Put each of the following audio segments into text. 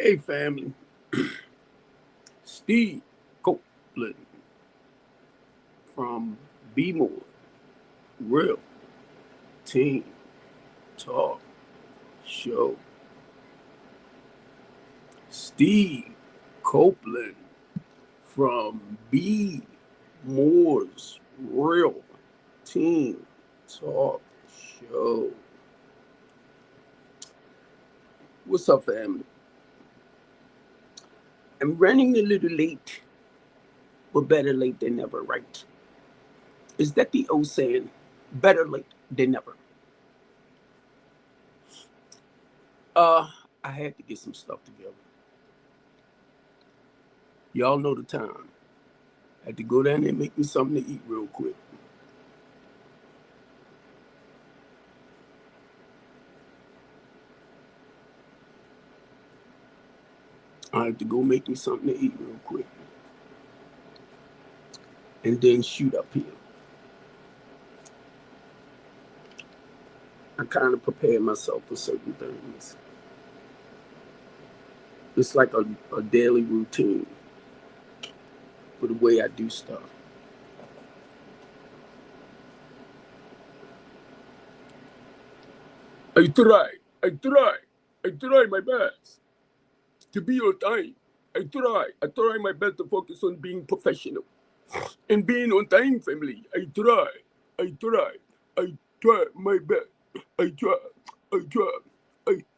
Hey, family. Steve Copeland from BMore, Real Team Talk Show. Steve Copeland from BMore's Real Team Talk Show. What's up, family? I'm running a little late, but better late than never, right? Is that the old saying? Better late than never. Uh, I had to get some stuff together. Y'all know the time. I had to go down there and make me something to eat real quick. I had to go make me something to eat real quick. And then shoot up here. I kind of prepared myself for certain things. It's like a daily routine for the way I do stuff. I try my best to be on time. I try my best to focus on being professional and being on time, family. I try my best. I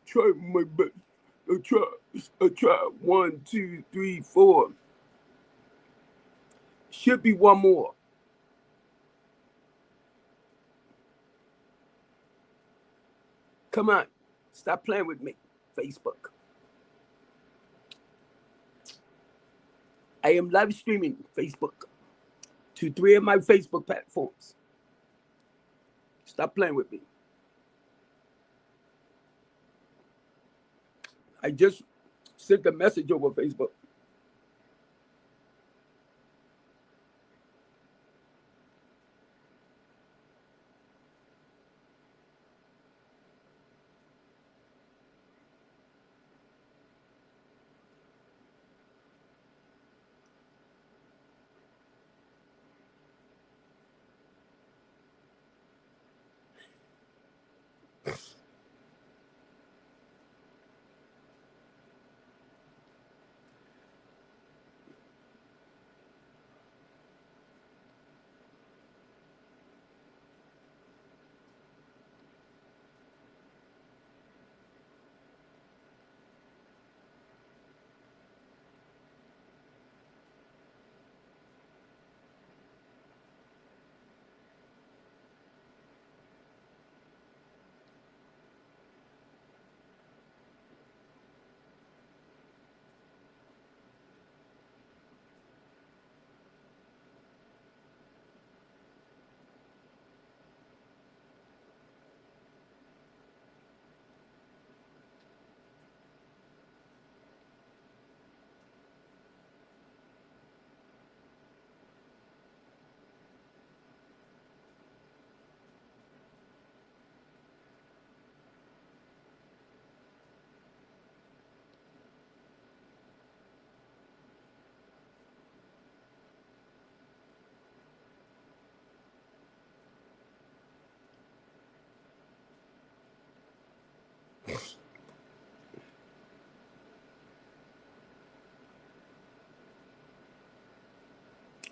try my best. I try. 1, 2, 3, 4. Should be one more. Come on, stop playing with me, Facebook. I am live streaming Facebook to 3 of my Facebook platforms. Stop playing with me. I just sent a message over Facebook.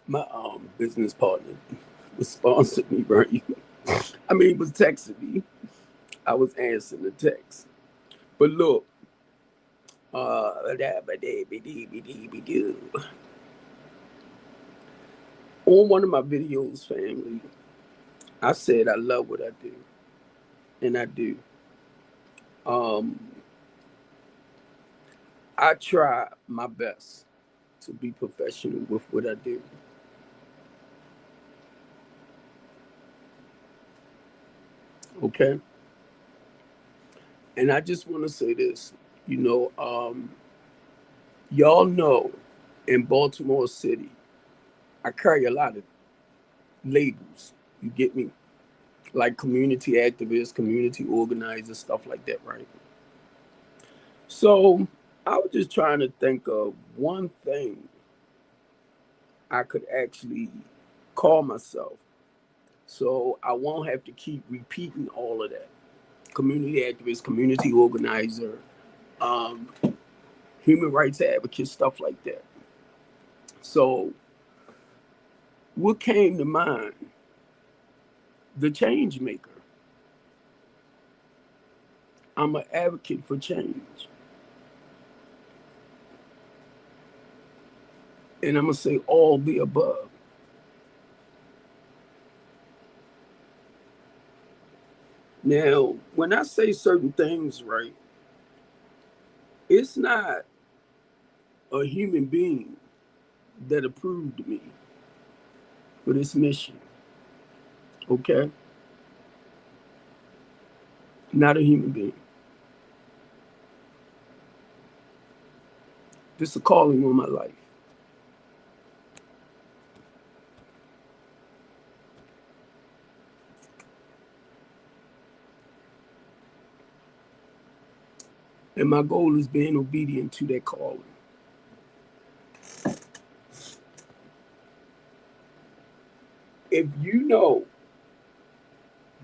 My business partner was sponsoring me, right? I mean, he was texting me. I was answering the text. But look, on one of my videos, family, I said I love what I do, and I do. Um, I try my best to be professional with what I do. Okay, and I just want to say this. You know, y'all know, in Baltimore City, I carry a lot of labels. You get me? Like community activist, community organizer, stuff like that, right? So I was just trying to think of one thing I could actually call myself, so I won't have to keep repeating all of that. Community activist, community organizer, um, human rights advocate, stuff like that. So, what came to mind? The change maker. I'm an advocate for change. And I'm going to say all the above. Now, when I say certain things, right, it's not a human being that approved me for this mission, okay? Not a human being. This is a calling on my life. And my goal is being obedient to that calling. If you know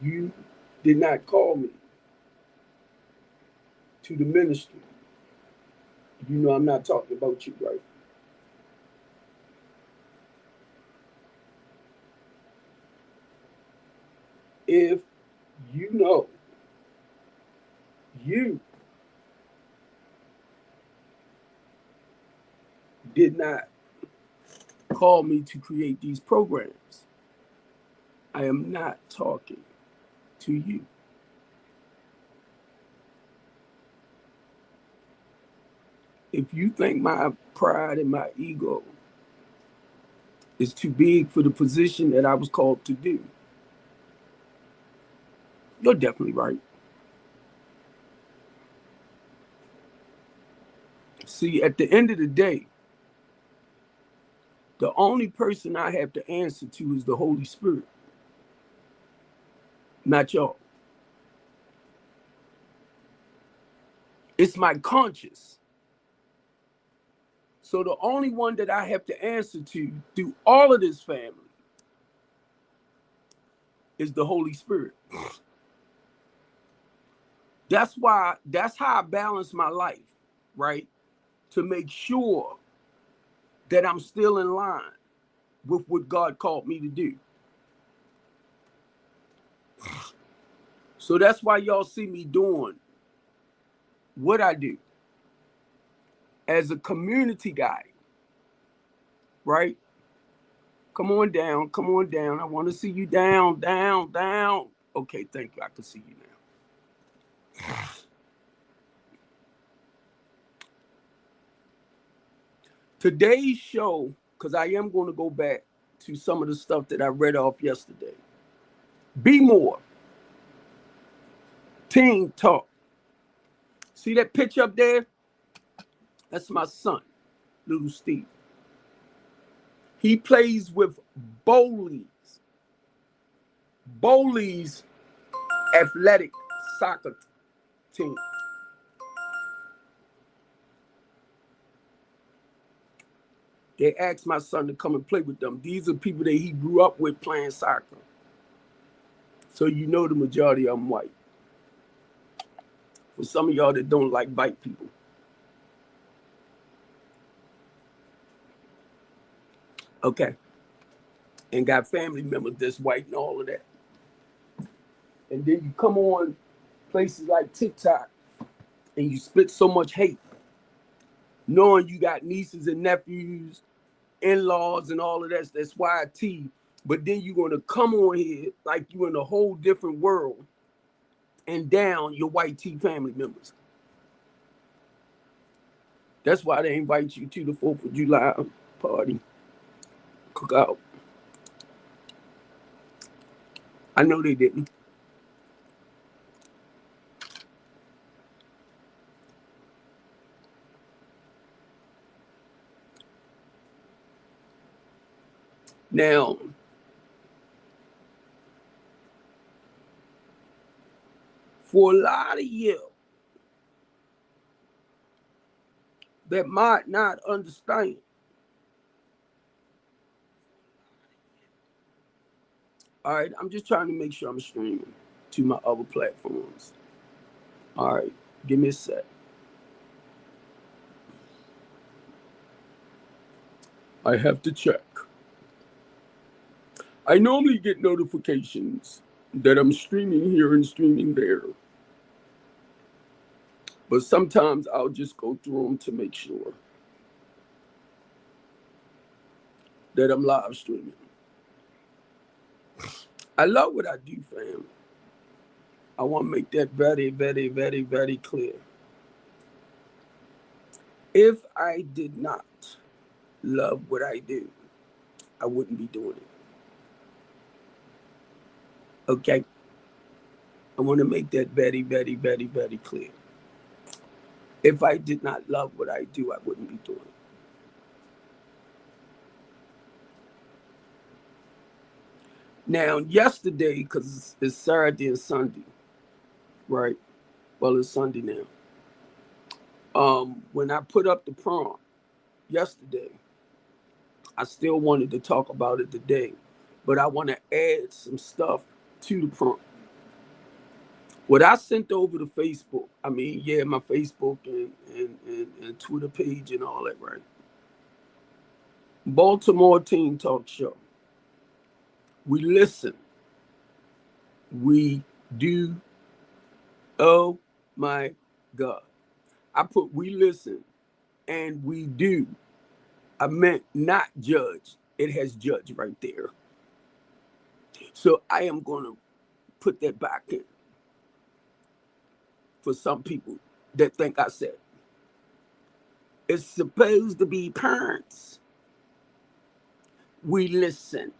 you did not call me to the ministry, you know I'm not talking about you, right? If you know you did not call me to create these programs, I am not talking to you. If you think my pride and my ego is too big for the position that I was called to do, you're definitely right. See, at the end of the day, the only person I have to answer to is the Holy Spirit, not y'all. It's my conscience. So the only one that I have to answer to through all of this family is the Holy Spirit. That's how I balance my life, right? To make sure that I'm still in line with what God called me to do. So that's why y'all see me doing what I do as a community guy, right? Come on down, come on down. I want to see you down, down, down. Okay, thank you. I can see you now. Today's show, because I am going to go back to some of the stuff that I read off yesterday. BMore, Teen Talk. See that picture up there? That's my son, little Steve. He plays with Bowley's athletic soccer team. They asked my son to come and play with them. These are people that he grew up with playing soccer. So you know the majority of them white. For some of y'all that don't like white people. Okay. And got family members that's white and all of that. And then you come on places like TikTok and you spit so much hate, knowing you got nieces and nephews, in-laws and all of that, that's YT. But then you're going to come on here like you're in a whole different world and down your white T family members. That's why they invite you to the 4th of July party, cookout. I know they didn't. Now, for a lot of years, that might not understand. All right, I'm just trying to make sure I'm streaming to my other platforms. All right, give me a sec. I have to check. I normally get notifications that I'm streaming here and streaming there, but sometimes I'll just go through them to make sure that I'm live streaming. I love what I do, fam. I want to make that very, very, very, very clear. If I did not love what I do, I wouldn't be doing it. Okay? I want to make that very, very, very, very clear. If I did not love what I do, I wouldn't be doing it. Now, yesterday, because it's Saturday and Sunday, right? Well, it's Sunday now. When I put up the prompt yesterday, I still wanted to talk about it today, but I want to add some stuff to the prompt. What I sent over to Facebook, I mean, yeah, my Facebook and Twitter page and all that, right? Baltimore Teen Talk Show. We listen. We do. Oh my God. I put we listen and we do. I meant not judge. It has judge right there. So I am going to put that back in for some people that think I said. It's supposed to be parents. We listen.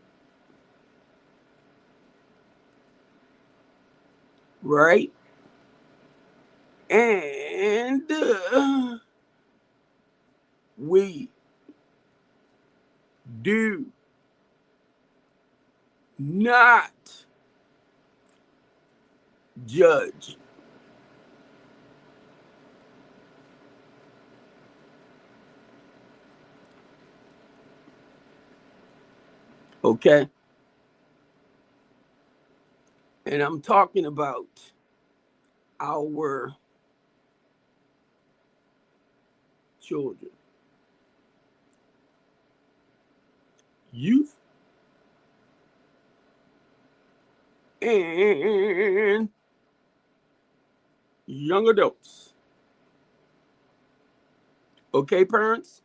Right? And we do not judge. Okay? And I'm talking about our children, youth, and young adults. Okay, parents?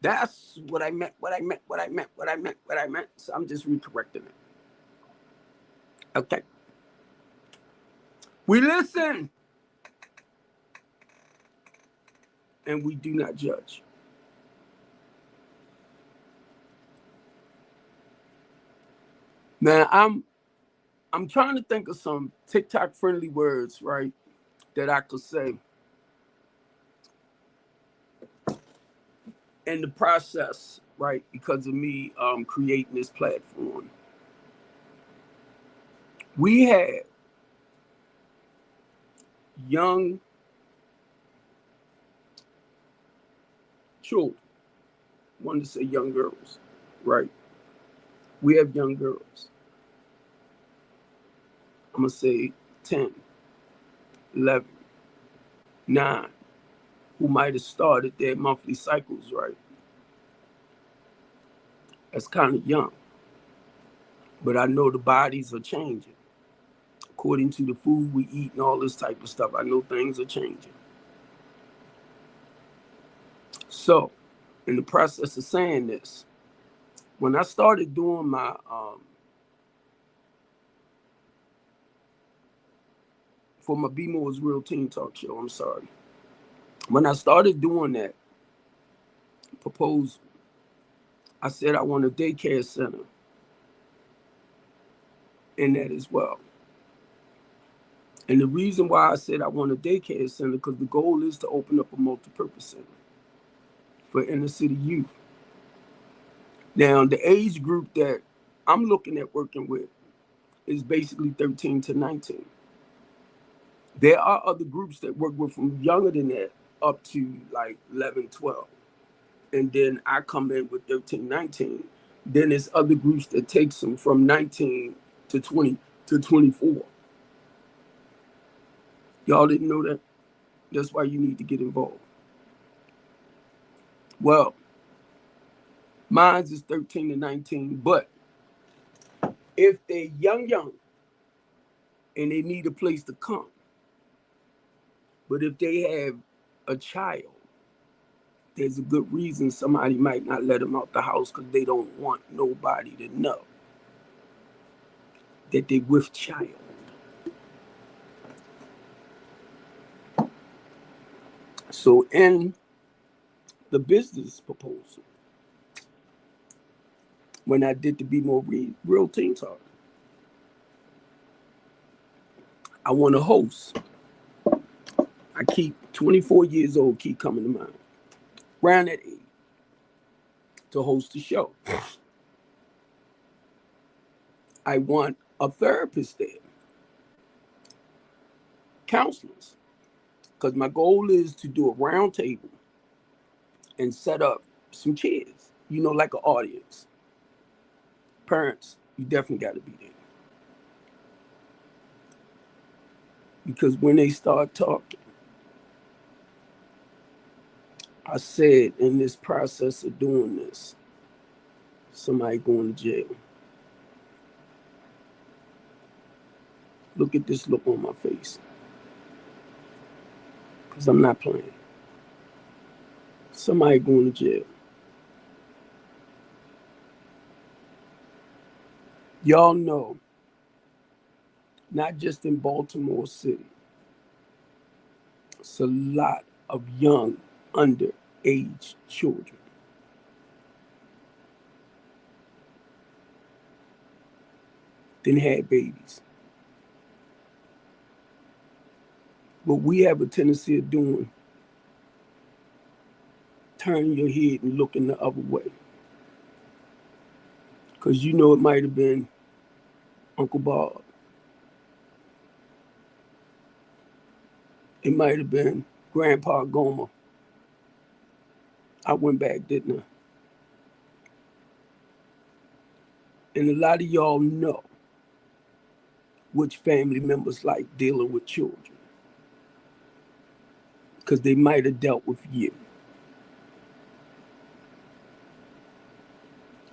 That's what I meant, what I meant, what I meant, what I meant, what I meant. So I'm just recorrecting it. Okay. We listen and we do not judge. Now I'm trying to think of some TikTok friendly words, right, that I could say in the process, right, because of me creating this platform. We had young children. I wanted to say young girls, right? We have young girls. I'm going to say 10, 11, 9, who might have started their monthly cycles, right? That's kind of young. But I know the bodies are changing. According to the food we eat and all this type of stuff, I know things are changing. So, in the process of saying this, when I started doing my for my BMore's Real Teen Talk Show, I'm sorry. When I started doing that proposal, I said I want a daycare center in that as well. And the reason why I said I want a daycare center, because the goal is to open up a multi-purpose center for inner city youth. Now, the age group that I'm looking at working with is basically 13 to 19. There are other groups that work with from younger than that up to like 11, 12. And then I come in with 13, 19. Then there's other groups that takes them from 19 to 20 to 24. Y'all didn't know that? That's why you need to get involved. Well, mine is 13 to 19, but if they're young, and they need a place to come, but if they have a child, there's a good reason somebody might not let them out the house because they don't want nobody to know that they with child. So in the business proposal, when I did the BMore Real Team Talk, I want to host. I keep 24 years old, keep coming to mind. Around that age to host the show. I want a therapist there, counselors, because my goal is to do a round table and set up some chairs, like an audience. Parents, you definitely got to be there. Because when they start talking, I said in this process of doing this, somebody going to jail. Look at this look on my face. Because I'm not playing. Somebody going to jail. Y'all know, not just in Baltimore City, it's a lot of young, underage children. Then had babies. What we have a tendency of doing, turning your head and looking the other way. Because it might have been Uncle Bob. It might have been Grandpa Gomer. I went back, didn't I? And a lot of y'all know which family members like dealing with children. Because they might have dealt with you.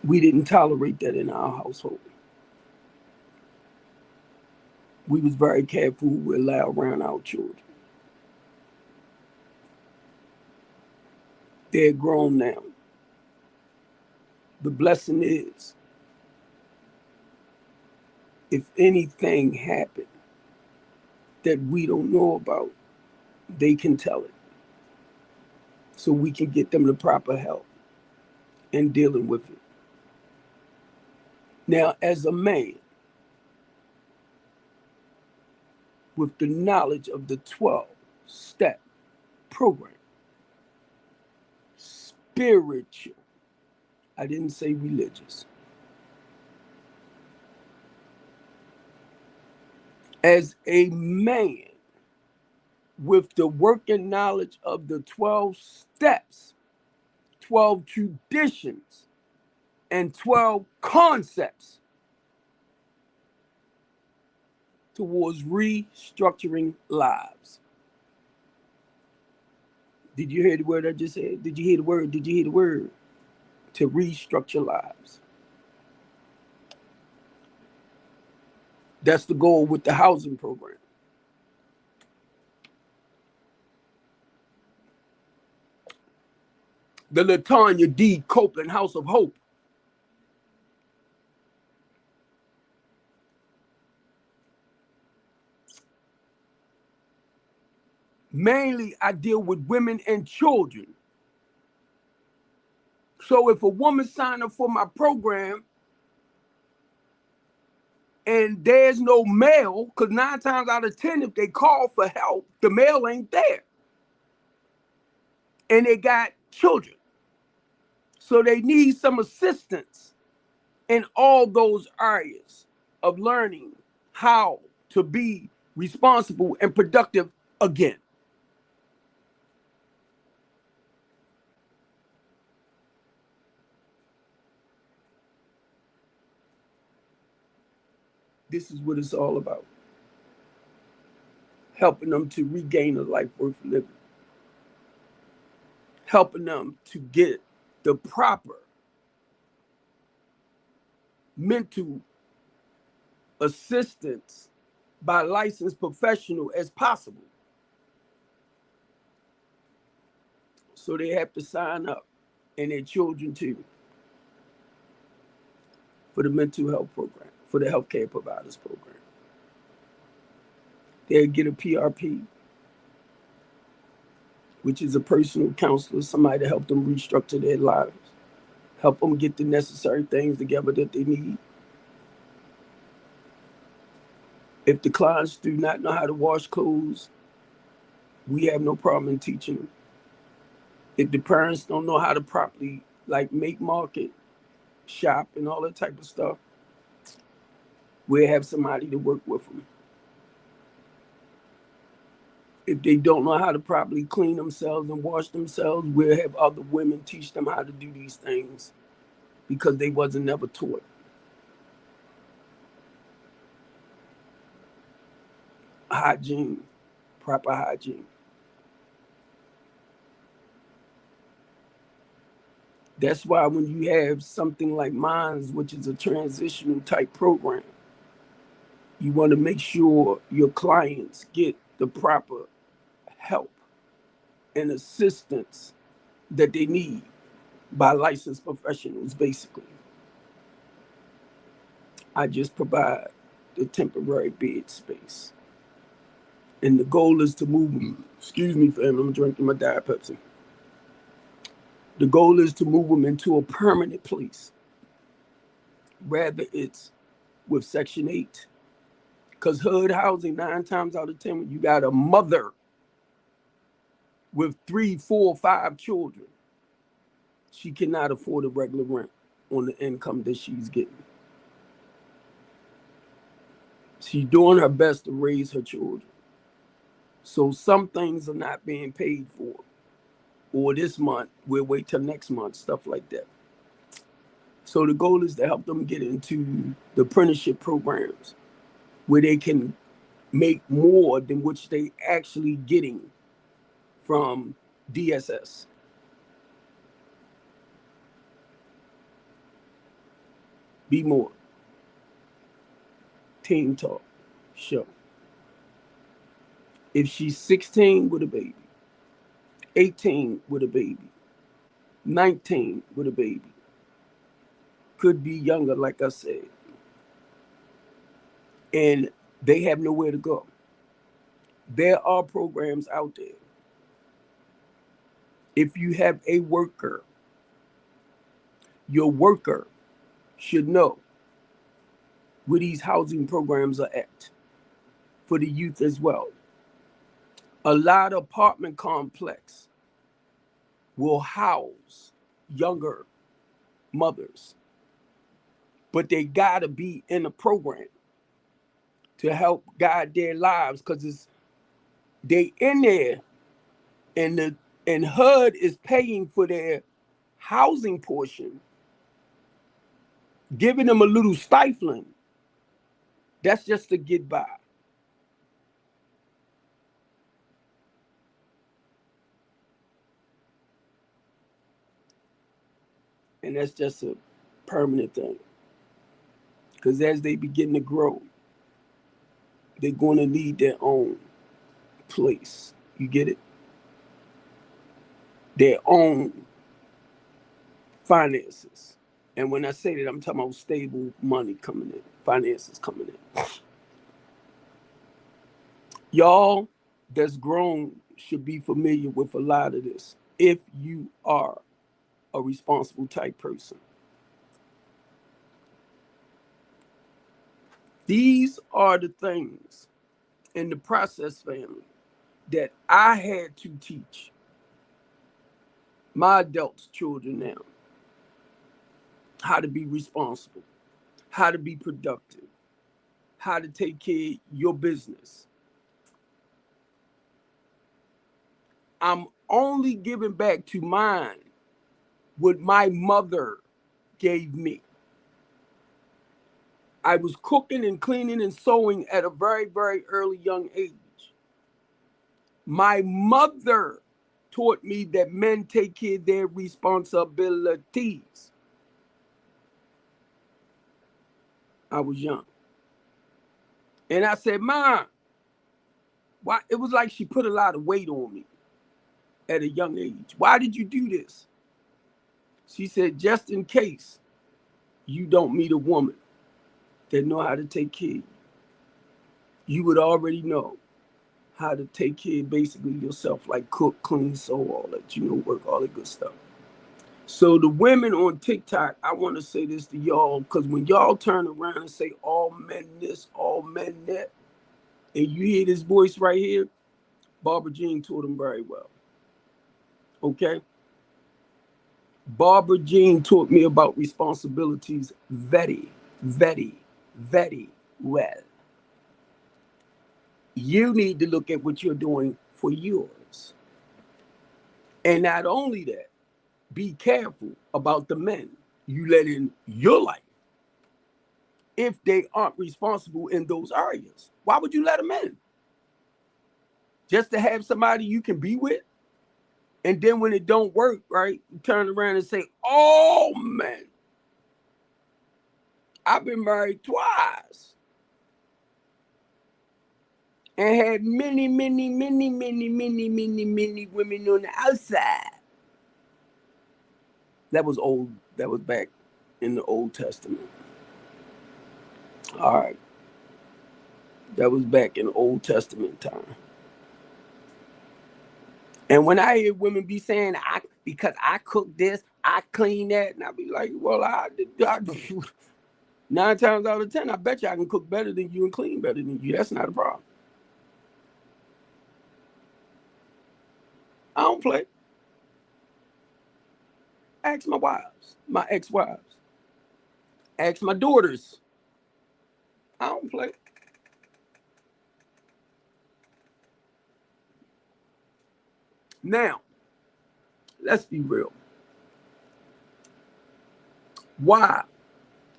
We didn't tolerate that in our household. We was very careful who we allow around our children. They're grown now. The blessing is, if anything happened that we don't know about, they can tell it. So we can get them the proper help in dealing with it. Now, as a man, with the knowledge of the 12-step program, spiritual, I didn't say religious. As a man, with the working knowledge of the 12 steps, 12 traditions, and 12 concepts towards restructuring lives. Did you hear the word I just said? Did you hear the word? Did you hear the word? To restructure lives. That's the goal with the housing program. The LaTanya D. Copeland House of Hope. Mainly, I deal with women and children. So if a woman signs up for my program and there's no male, because 9 times out of 10, if they call for help, the male ain't there. And they got children. So they need some assistance in all those areas of learning how to be responsible and productive again. This is what it's all about. Helping them to regain a life worth living. Helping them to get the proper mental assistance by licensed professional as possible. So they have to sign up, and their children too, for the mental health program, for the healthcare providers program. They'll get a PRP, which is a personal counselor, somebody to help them restructure their lives, help them get the necessary things together that they need. If the clients do not know how to wash clothes, we have no problem in teaching them. If the parents don't know how to properly make, market, shop, and all that type of stuff, we'll have somebody to work with them. If they don't know how to properly clean themselves and wash themselves, we'll have other women teach them how to do these things because they wasn't never taught. Hygiene, proper hygiene. That's why when you have something like mine, which is a transitional type program, you want to make sure your clients get the proper help and assistance that they need by licensed professionals, basically. I just provide the temporary bed space. And the goal is to move them. Excuse me, fam, I'm drinking my Diet Pepsi. The goal is to move them into a permanent place. Rather it's with Section 8. Because HUD housing, 9 times out of 10, when you got a mother with 3, 4, 5 children, she cannot afford a regular rent on the income that she's getting. She's doing her best to raise her children. So some things are not being paid for. Or this month, we'll wait till next month, stuff like that. So the goal is to help them get into the apprenticeship programs where they can make more than which they actually getting from DSS. BMore. Team Talk Show. If she's 16 with a baby, 18 with a baby, 19 with a baby, could be younger, like I said, and they have nowhere to go, there are programs out there. If you have a worker, your worker should know where these housing programs are at for the youth as well. A lot of apartment complex will house younger mothers, but they gotta be in a program to help guide their lives, because they in there, and HUD is paying for their housing portion, giving them a little stifling. That's just to get by. And that's just a permanent thing. Because as they begin to grow, they're going to need their own place. You get it? Their own finances. And when I say that, I'm talking about stable money coming in, finances coming in. Y'all that's grown should be familiar with a lot of this if you are a responsible type person. These are the things in the process, family, that I had to teach my adult children now. How to be responsible, how to be productive, how to take care of your business. I'm only giving back to mine what my mother gave me. I was cooking and cleaning and sewing at a very, very early young age. My mother taught me that men take care of their responsibilities. I was young. And I said, Mom, why? It was like she put a lot of weight on me at a young age. Why did you do this? She said, just in case you don't meet a woman that know how to take care of you, you would already know how to take care of basically yourself, like cook, clean, sew, all that, work, all that good stuff. So the women on TikTok, I want to say this to y'all, because when y'all turn around and say all men this, all men that, and you hear this voice right here, Barbara Jean taught them very well. Okay? Barbara Jean taught me about responsibilities very, very, very well. You need to look at what you're doing for yours. And not only that, be careful about the men you let in your life if they aren't responsible in those areas. Why would you let them in? Just to have somebody you can be with? And then when it don't work, right, you turn around and say, oh, man, I've been married twice and had many, many, many, many, many, many, many women on the outside. That was old. That was back in the Old Testament. All right. That was back in Old Testament time. And when I hear women be saying, because I cook this, I clean that, and I be like, well, I 9 times out of 10, I bet you I can cook better than you and clean better than you. That's not a problem. I don't play. Ask my wives, my ex-wives. Ask my daughters. I don't play. Now, let's be real. Why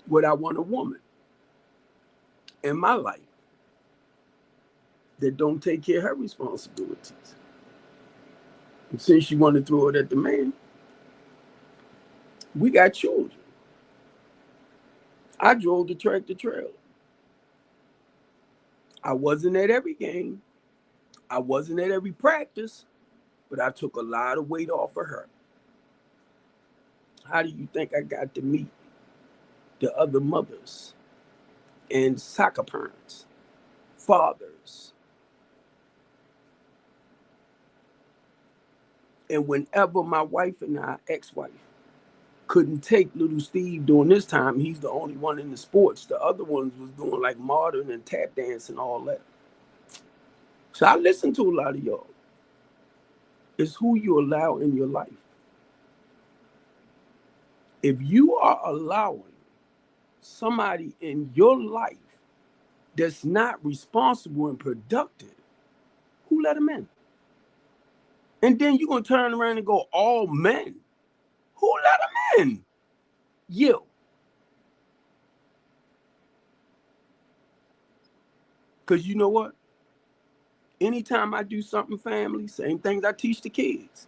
would I want a woman in my life that don't take care of her responsibilities? And since you want to throw it at the man, we got children. I drove the tractor trailer. I wasn't at every game. I wasn't at every practice, but I took a lot of weight off of her. How do you think I got to meet the other mothers and soccer parents, fathers? And whenever my wife and I, ex-wife, couldn't take little Steve during this time, he's the only one in the sports. The other ones was doing like modern and tap dance and all that. So I listen to a lot of y'all. It's who you allow in your life. If you are allowing somebody in your life that's not responsible and productive, who let them in? And then you're going to turn around and go, all men. Who let them in? You. Because you know what? Anytime I do something family, same things I teach the kids.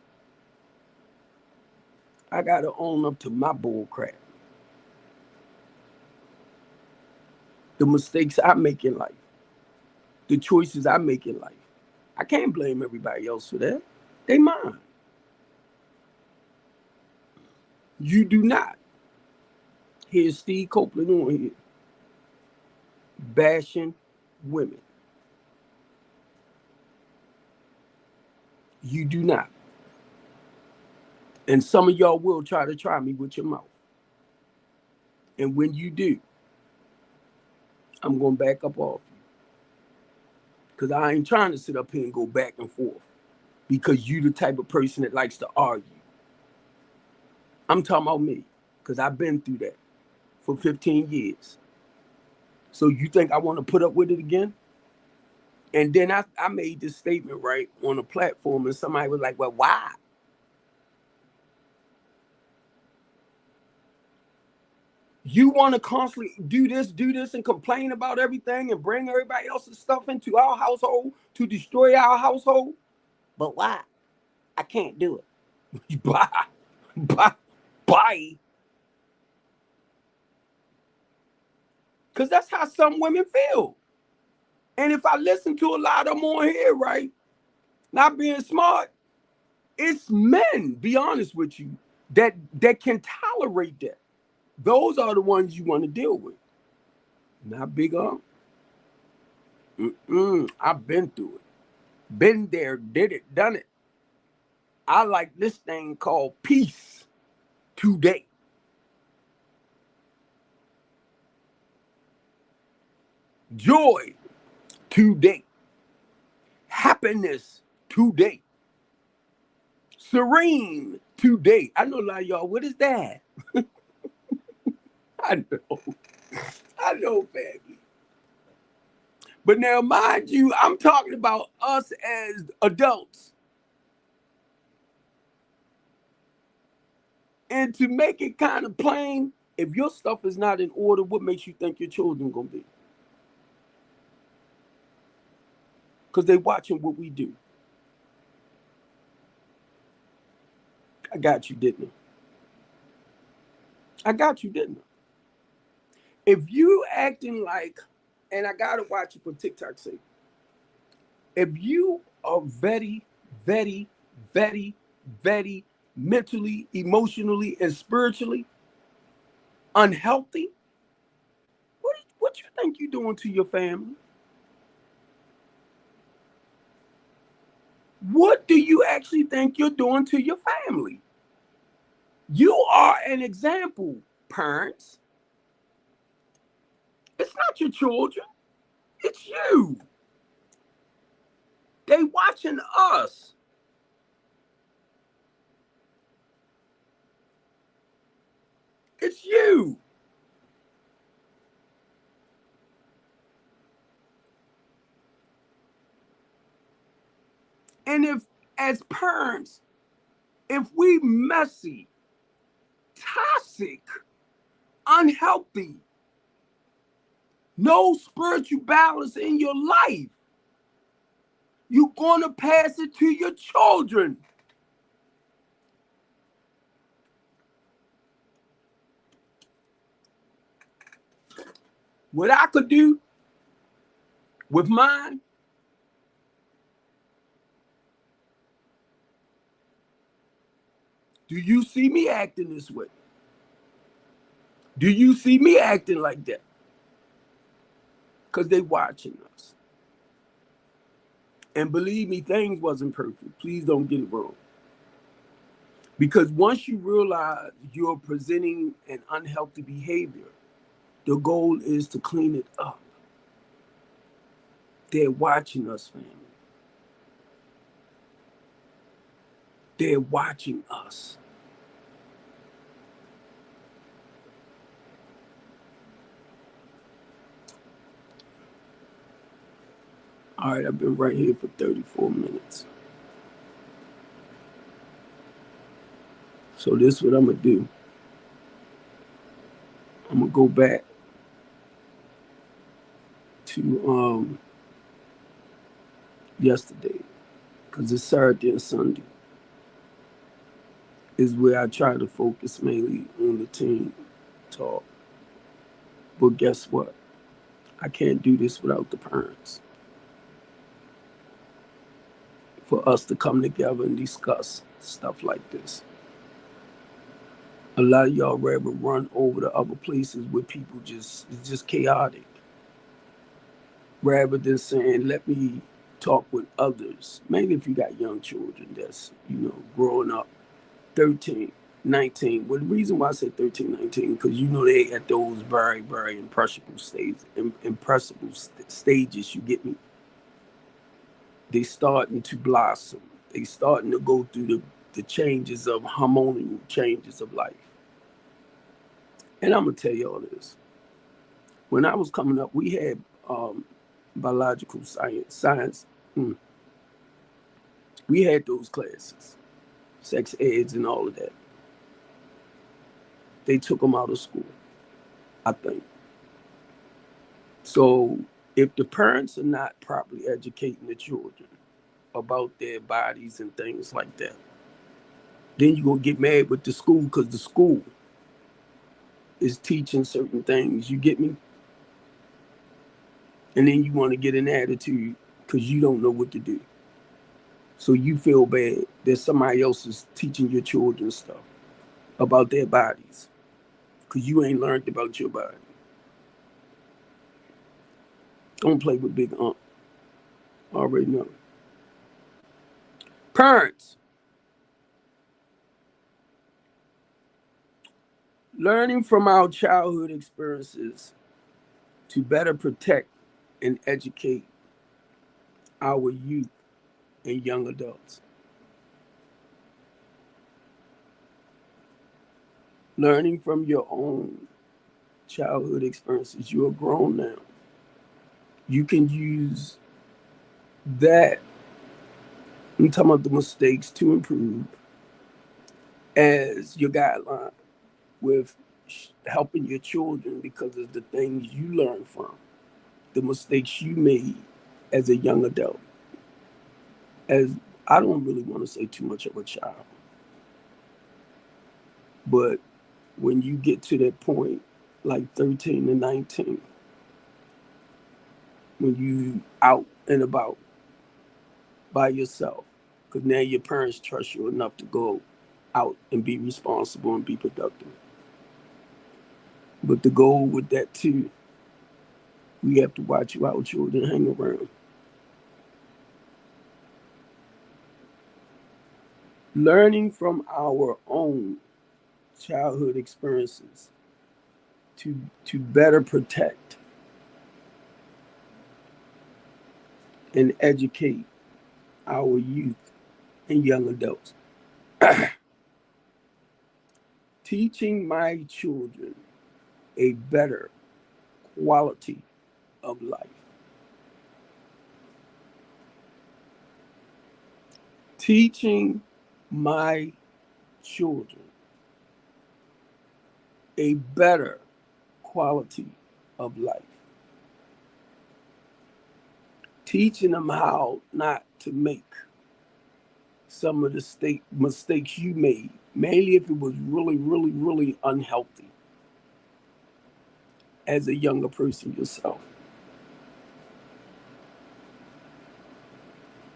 I got to own up to my bull crap. The mistakes I make in life. The choices I make in life. I can't blame everybody else for that. They mine. You do not. Here's Steve Copeland on here. Bashing women. You do not. And some of y'all will try to try me with your mouth. And when you do, I'm going to back up off you. Because I ain't trying to sit up here and go back and forth. Because you the type of person that likes to argue. I'm talking about me. Because I've been through that for 15 years. So you think I want to put up with it again? And then I made this statement right on a platform, and somebody was like, well, why? You want to constantly do this, and complain about everything and bring everybody else's stuff into our household to destroy our household? But why? I can't do it. Bye. Bye. Because that's how some women feel. And if I listen to a lot of them on here, right, not being smart, it's men, be honest with you, that can tolerate that. Those are the ones you want to deal with. Not big on. I've been through it. Been there, did it, done it. I like this thing called peace today. Joy today. Happiness today. Serene today. I know a lot of y'all, what is that? I know, family. But now, mind you, I'm talking about us as adults. And to make it kind of plain, if your stuff is not in order, what makes you think your children are going to be? Because they're watching what we do. I got you, didn't I? I got you, didn't I? If you acting like, and I got to watch it for TikTok's sake, if you are very, very, very, very mentally, emotionally, and spiritually unhealthy, what you think you're doing to your family? What do you actually think you're doing to your family? You are an example, parents. It's not your children. It's you. They watching us. It's you. And if, as parents, if we messy, toxic, unhealthy, no spiritual balance in your life, you're going to pass it to your children. What I could do with mine, do you see me acting this way? Do you see me acting like that? Because they watching us. And believe me, things wasn't perfect. Please don't get it wrong. Because once you realize you're presenting an unhealthy behavior, the goal is to clean it up. They're watching us, family. They're watching us. All right, I've been right here for 34 minutes. So this is what I'm going to do. I'm going to go back to yesterday, because it's Saturday and Sunday is where I try to focus mainly on the team talk. But guess what? I can't do this without the parents. For us to come together and discuss stuff like this. A lot of y'all rather run over to other places where people it's just chaotic. Rather than saying, let me talk with others. Mainly if you got young children that's, growing up 13, 19. Well, the reason why I say 13, 19, because they at those very, very impressionable stages, you get me? They starting to blossom. They starting to go through the changes of hormonal changes of life. And I'm going to tell y'all this. When I was coming up, we had biological science. Mm, we had those classes, sex eds and all of that. They took them out of school, I think. So if the parents are not properly educating the children about their bodies and things like that, then you're going to get mad with the school because the school is teaching certain things. You get me? And then you want to get an attitude because you don't know what to do. So you feel bad that somebody else is teaching your children stuff about their bodies because you ain't learned about your body. Don't play with Big Ump. Already know. Parents, learning from our childhood experiences to better protect and educate our youth and young adults. Learning from your own childhood experiences. You're grown now. You can use that, I'm talking about the mistakes to improve, as your guideline with helping your children because of the things you learned from, the mistakes you made as a young adult. As I don't really want to say too much of a child, but when you get to that point, like 13 to 19, when you out and about by yourself, because now your parents trust you enough to go out and be responsible and be productive. But the goal with that too, we have to watch who our children hang around. Learning from our own childhood experiences to better protect and educate our youth and young adults. Teaching my children a better quality of life. Teaching my children a better quality of life. Teaching them how not to make some of the mistakes you made, mainly if it was really, really, really unhealthy as a younger person yourself.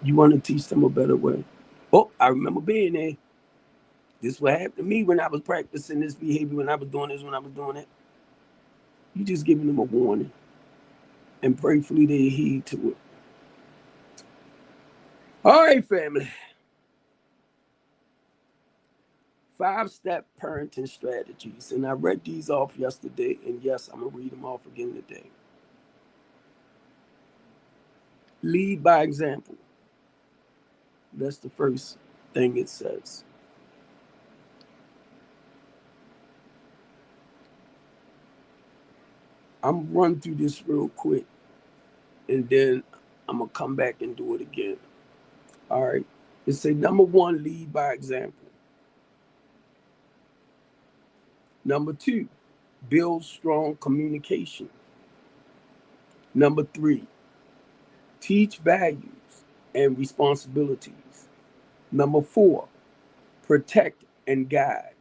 You want to teach them a better way. Oh, I remember being there. This what happened to me when I was practicing this behavior, when I was doing this, when I was doing it. You just giving them a warning and prayerfully they heed to it. All right, family. 5-step parenting strategies. And I read these off yesterday, and yes, I'm going to read them off again today. Lead by example. That's the first thing it says. I'm going to run through this real quick, and then I'm going to come back and do it again. All right. It says, number 1, lead by example. Number 2, build strong communication. Number 3, teach values and responsibilities. Number 4, protect and guide.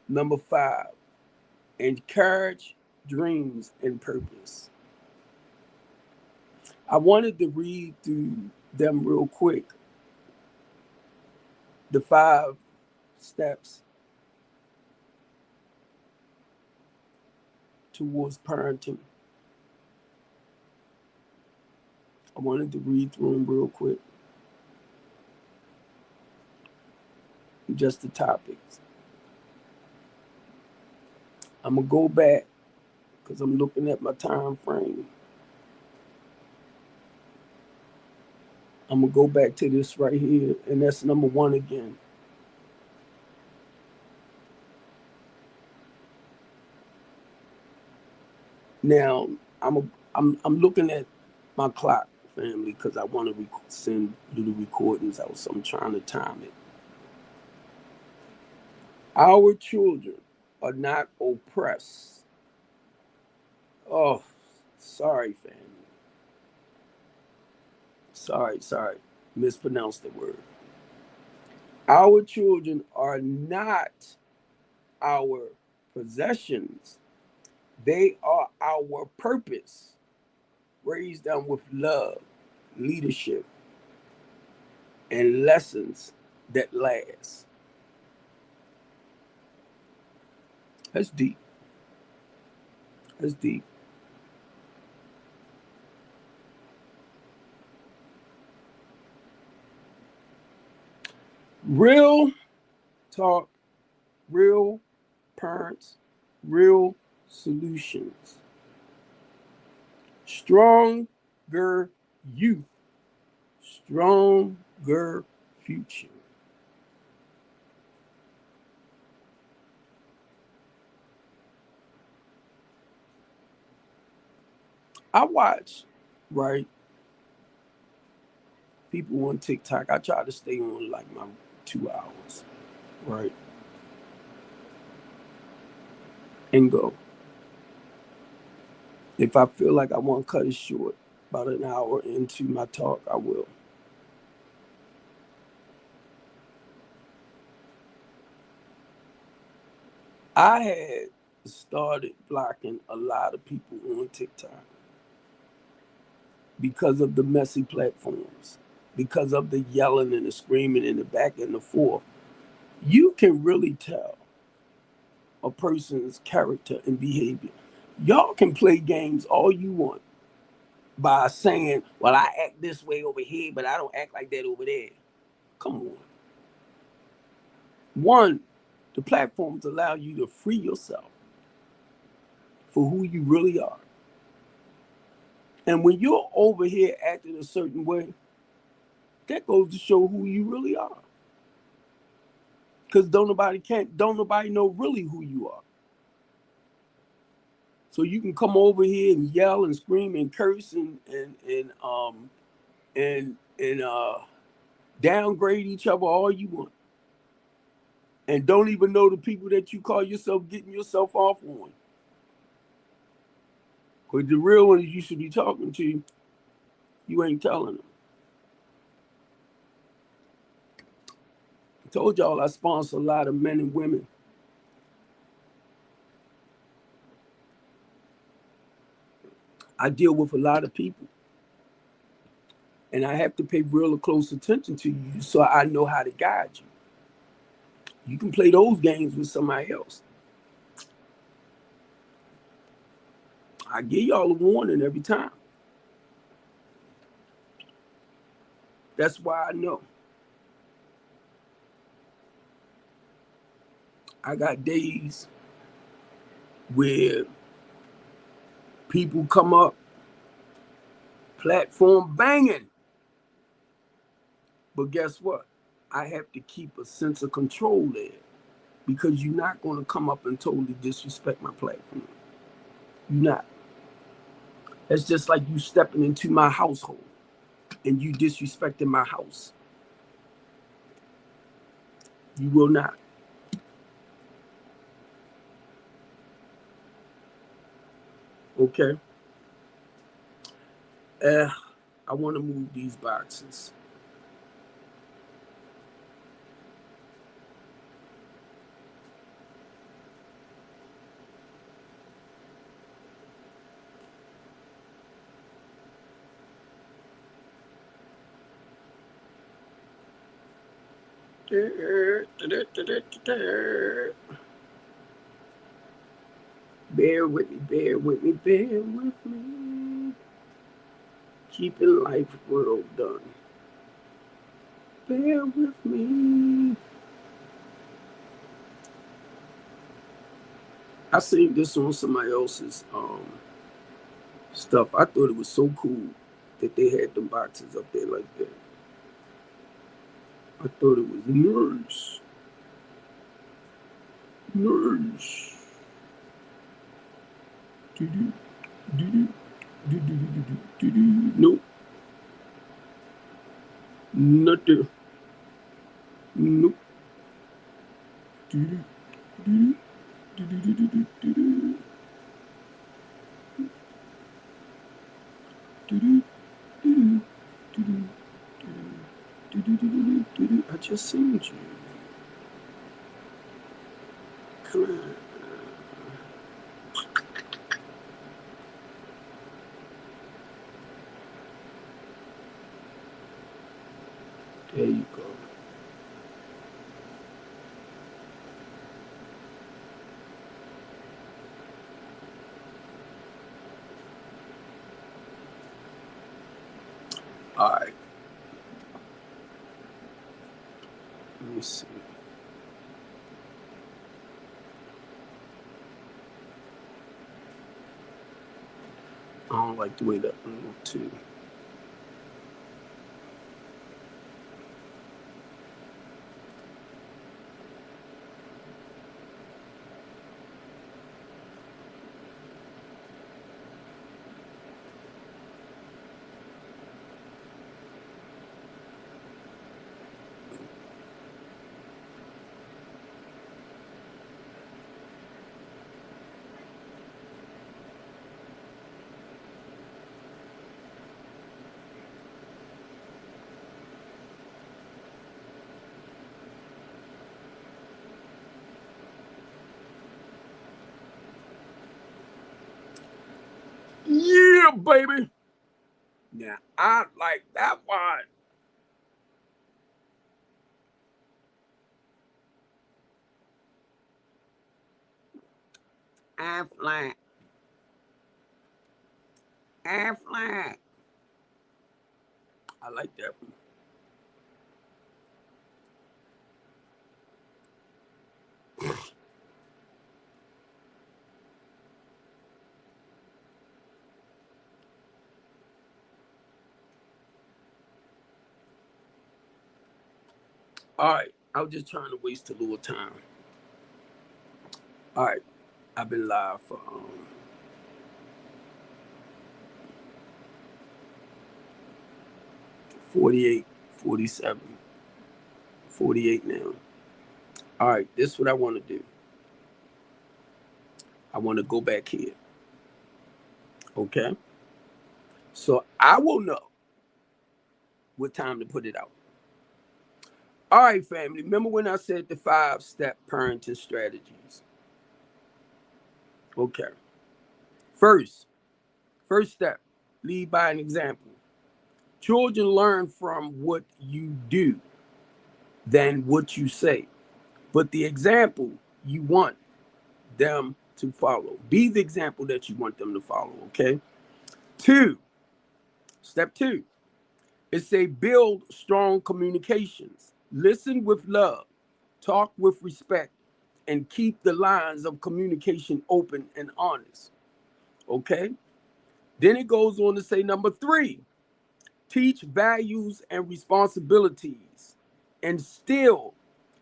Number 5, encourage dreams and purpose. I wanted to read through them real quick. The 5 steps towards parenting. I wanted to read through them real quick. Just the topics. I'm going to go back because I'm looking at my time frame. I'm going to go back to this right here, and that's number 1 again. Now I'm looking at my clock, family, because I want to send you the recordings out, so I'm trying to time it. Our children are not oppressed. Oh, sorry, family. Sorry. Mispronounced the word. Our children are not our possessions. They are our purpose. Raise them with love, leadership, and lessons that last. That's deep. That's deep. Real talk, real parents, real solutions. Stronger youth, stronger future. I watch, right, people on TikTok. I try to stay on like my 2 hours, right, and go. If I feel like I want to cut it short, about an hour into my talk, I will. I had started blocking a lot of people on TikTok because of the messy platforms, because of the yelling and the screaming and the back and the forth. You can really tell a person's character and behavior. Y'all can play games all you want by saying, well, I act this way over here, but I don't act like that over there. Come on. One, the platforms allow you to free yourself for who you really are. And when you're over here acting a certain way, that goes to show who you really are. Because don't nobody know really who you are. So you can come over here and yell and scream and curse and downgrade each other all you want. And don't even know the people that you call yourself getting yourself off on. Because the real ones you should be talking to, you ain't telling them. I told y'all I sponsor a lot of men and women. I deal with a lot of people. And I have to pay real close attention to you so I know how to guide you. You can play those games with somebody else. I give y'all a warning every time. That's why I know. I got days where people come up, platform banging. But guess what? I have to keep a sense of control there because you're not going to come up and totally disrespect my platform. You're not. That's just like you stepping into my household and you disrespecting my house. You will not. Okay? I want to move these boxes. Bear with me, bear with me, bear with me. Keeping life well done. Bear with me. I seen this on somebody else's stuff. I thought it was so cool that they had them boxes up there like that. I thought it was nice. Nice. Doo-doo. Do-do, do-do-do-do-do, do-do. Nope. Not there. Nope. Do-do, do-do, do-do-do-do-do, do-do, do-do, do-do, do-do, do-do, do-do. I just seen you. Come on. There you go. All right. Let me see. I don't like the way that one looked too. Yeah, baby. Now I like that one. I'm flat. I'm flat. I like that one. All right. I was just trying to waste a little time. All right. I've been live for 48, 47, 48 now. All right. This is what I want to do. I want to go back here. Okay. So I will know what time to put it out. All right, family. Remember when I said the 5-step parenting strategies? Okay. First step, lead by an example. Children learn from what you do than what you say, but the example you want them to follow. Be the example that you want them to follow, okay? Step two, is say build strong communications. Listen with love, talk with respect, and keep the lines of communication open and honest, okay? Then it goes on to say number 3, teach values and responsibilities, instill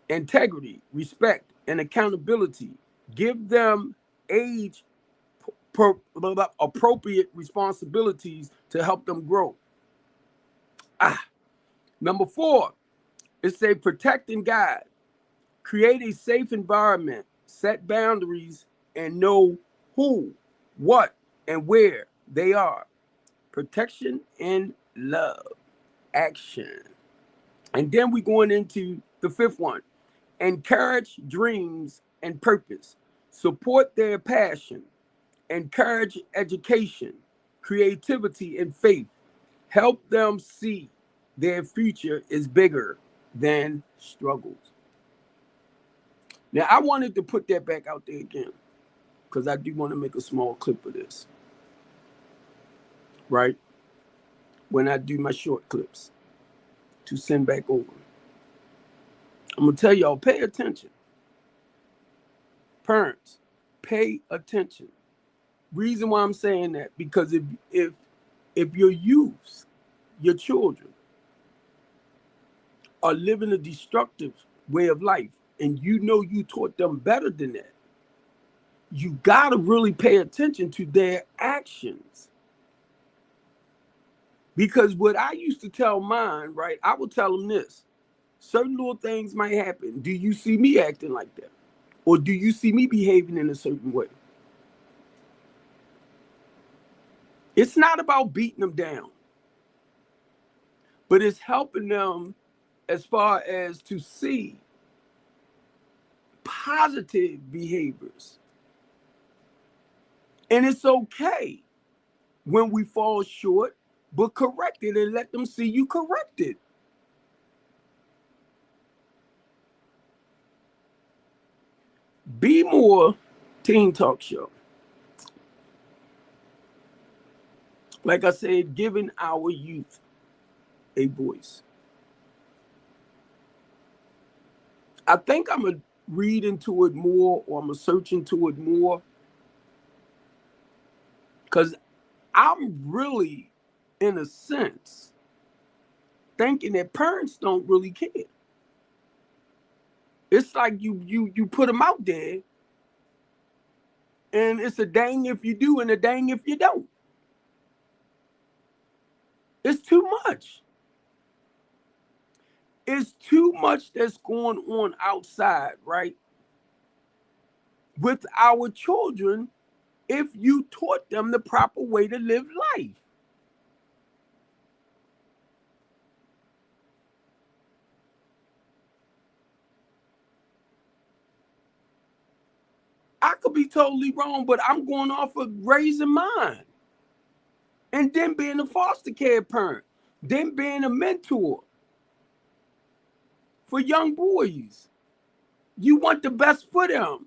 integrity, respect, and accountability. Give them age appropriate responsibilities to help them grow. Number 4, it say protect and guide. Create a safe environment, set boundaries, and know who, what, and where they are. Protection and love. Action. And then we're going into the 5th one. Encourage dreams and purpose. Support their passion. Encourage education, creativity, and faith. Help them see their future is bigger than struggles. Now, I wanted to put that back out there again because I do want to make a small clip of this, right? When I do my short clips to send back over. I'm going to tell y'all, pay attention. Parents, pay attention. Reason why I'm saying that, because if your youths, your children, are living a destructive way of life, and you know you taught them better than that, you got to really pay attention to their actions. Because what I used to tell mine, right, I would tell them this. Certain little things might happen. Do you see me acting like that? Or do you see me behaving in a certain way? It's not about beating them down, but it's helping them as far as to see positive behaviors. And it's okay when we fall short, but correct it and let them see you correct it. BMore Teen Talk Show. Like I said, giving our youth a voice. I think I'm going to read into it more, or I'm going to search into it more, because I'm really, in a sense, thinking that parents don't really care. It's like you put them out there, and it's a dang if you do and a dang if you don't. It's too much. It's too much that's going on outside, right? With our children, if you taught them the proper way to live life. I could be totally wrong, but I'm going off of raising mine. And then being a foster care parent, then being a mentor for young boys. You want the best for them.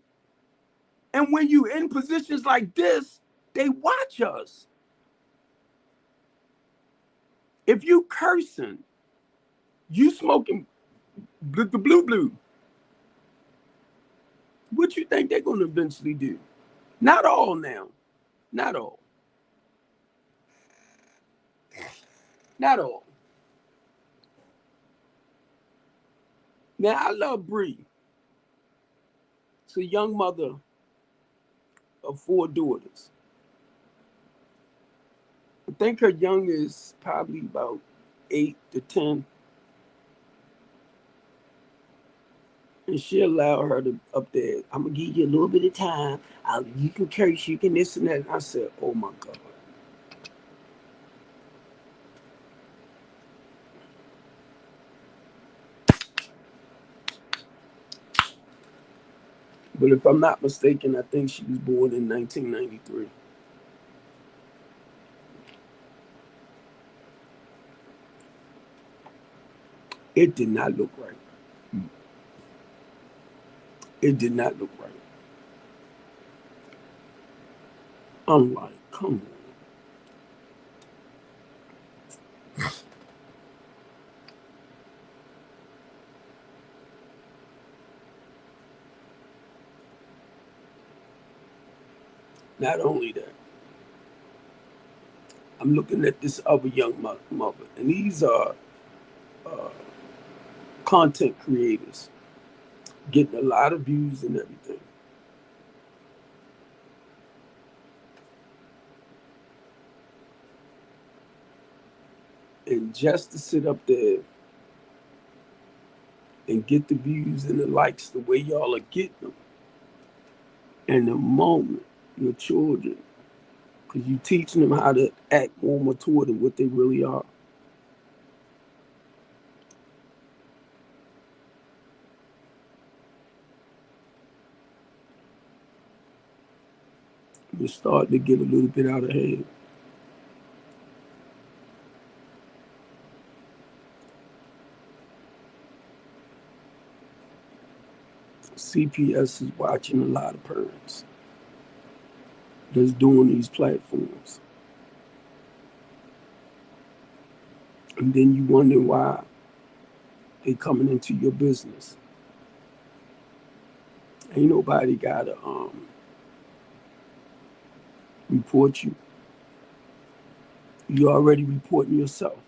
And when you in positions like this, they watch us. If you cursing, you smoking the blue, what you think they're going to eventually do? Not all now. Not all. Not all. Now, I love Bree. She's a young mother of 4 daughters. I think her youngest probably about 8 to 10. And she allowed her to up there, I'm going to give you a little bit of time. You can curse, you can this and that. And I said, oh my God. But if I'm not mistaken, I think she was born in 1993. It did not look right. It did not look right. I'm like, come on. Not only that, I'm looking at this other young mother, and these are content creators getting a lot of views and everything. And just to sit up there and get the views and the likes the way y'all are getting them, and the moment your children, because you teaching them how to act more mature than what they really are. You're starting to get a little bit out of hand. CPS is watching a lot of parents that's doing these platforms. And then you wonder why they coming into your business. Ain't nobody gotta report you. You already reporting yourself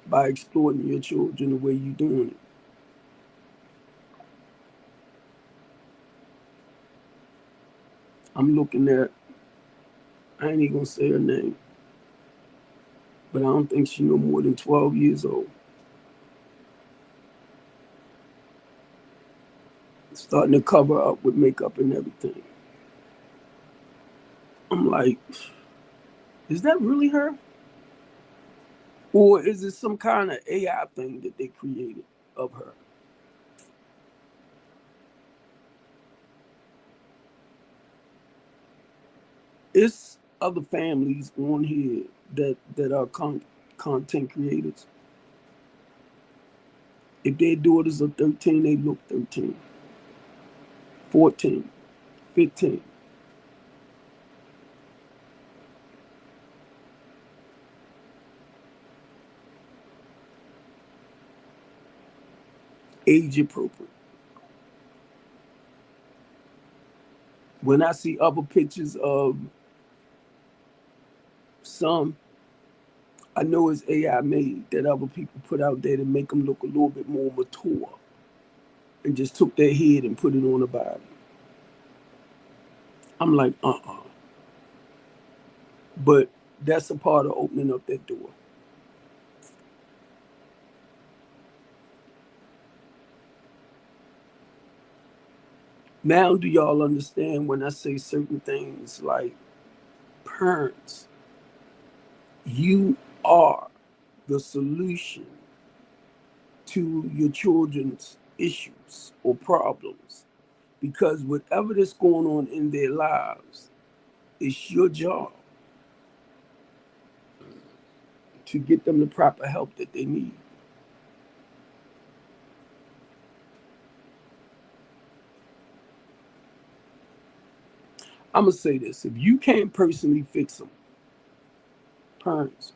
by exploiting your children the way you doing it. I'm looking at, I ain't even gonna say her name, but I don't think she no more than 12 years old. Starting to cover up with makeup and everything. I'm like, is that really her? Or is it some kind of AI thing that they created of her? It's other families on here that are content creators. If their daughters are 13, they look 13, 14, 15. Age appropriate. When I see other pictures of some, I know it's AI made that other people put out there to make them look a little bit more mature and just took their head and put it on the body. I'm like, But that's a part of opening up that door. Now, do y'all understand when I say certain things like parents, you are the solution to your children's issues or problems? Because whatever that's going on in their lives, it's your job to get them the proper help that they need. I'm going to say this. If you can't personally fix them, parents,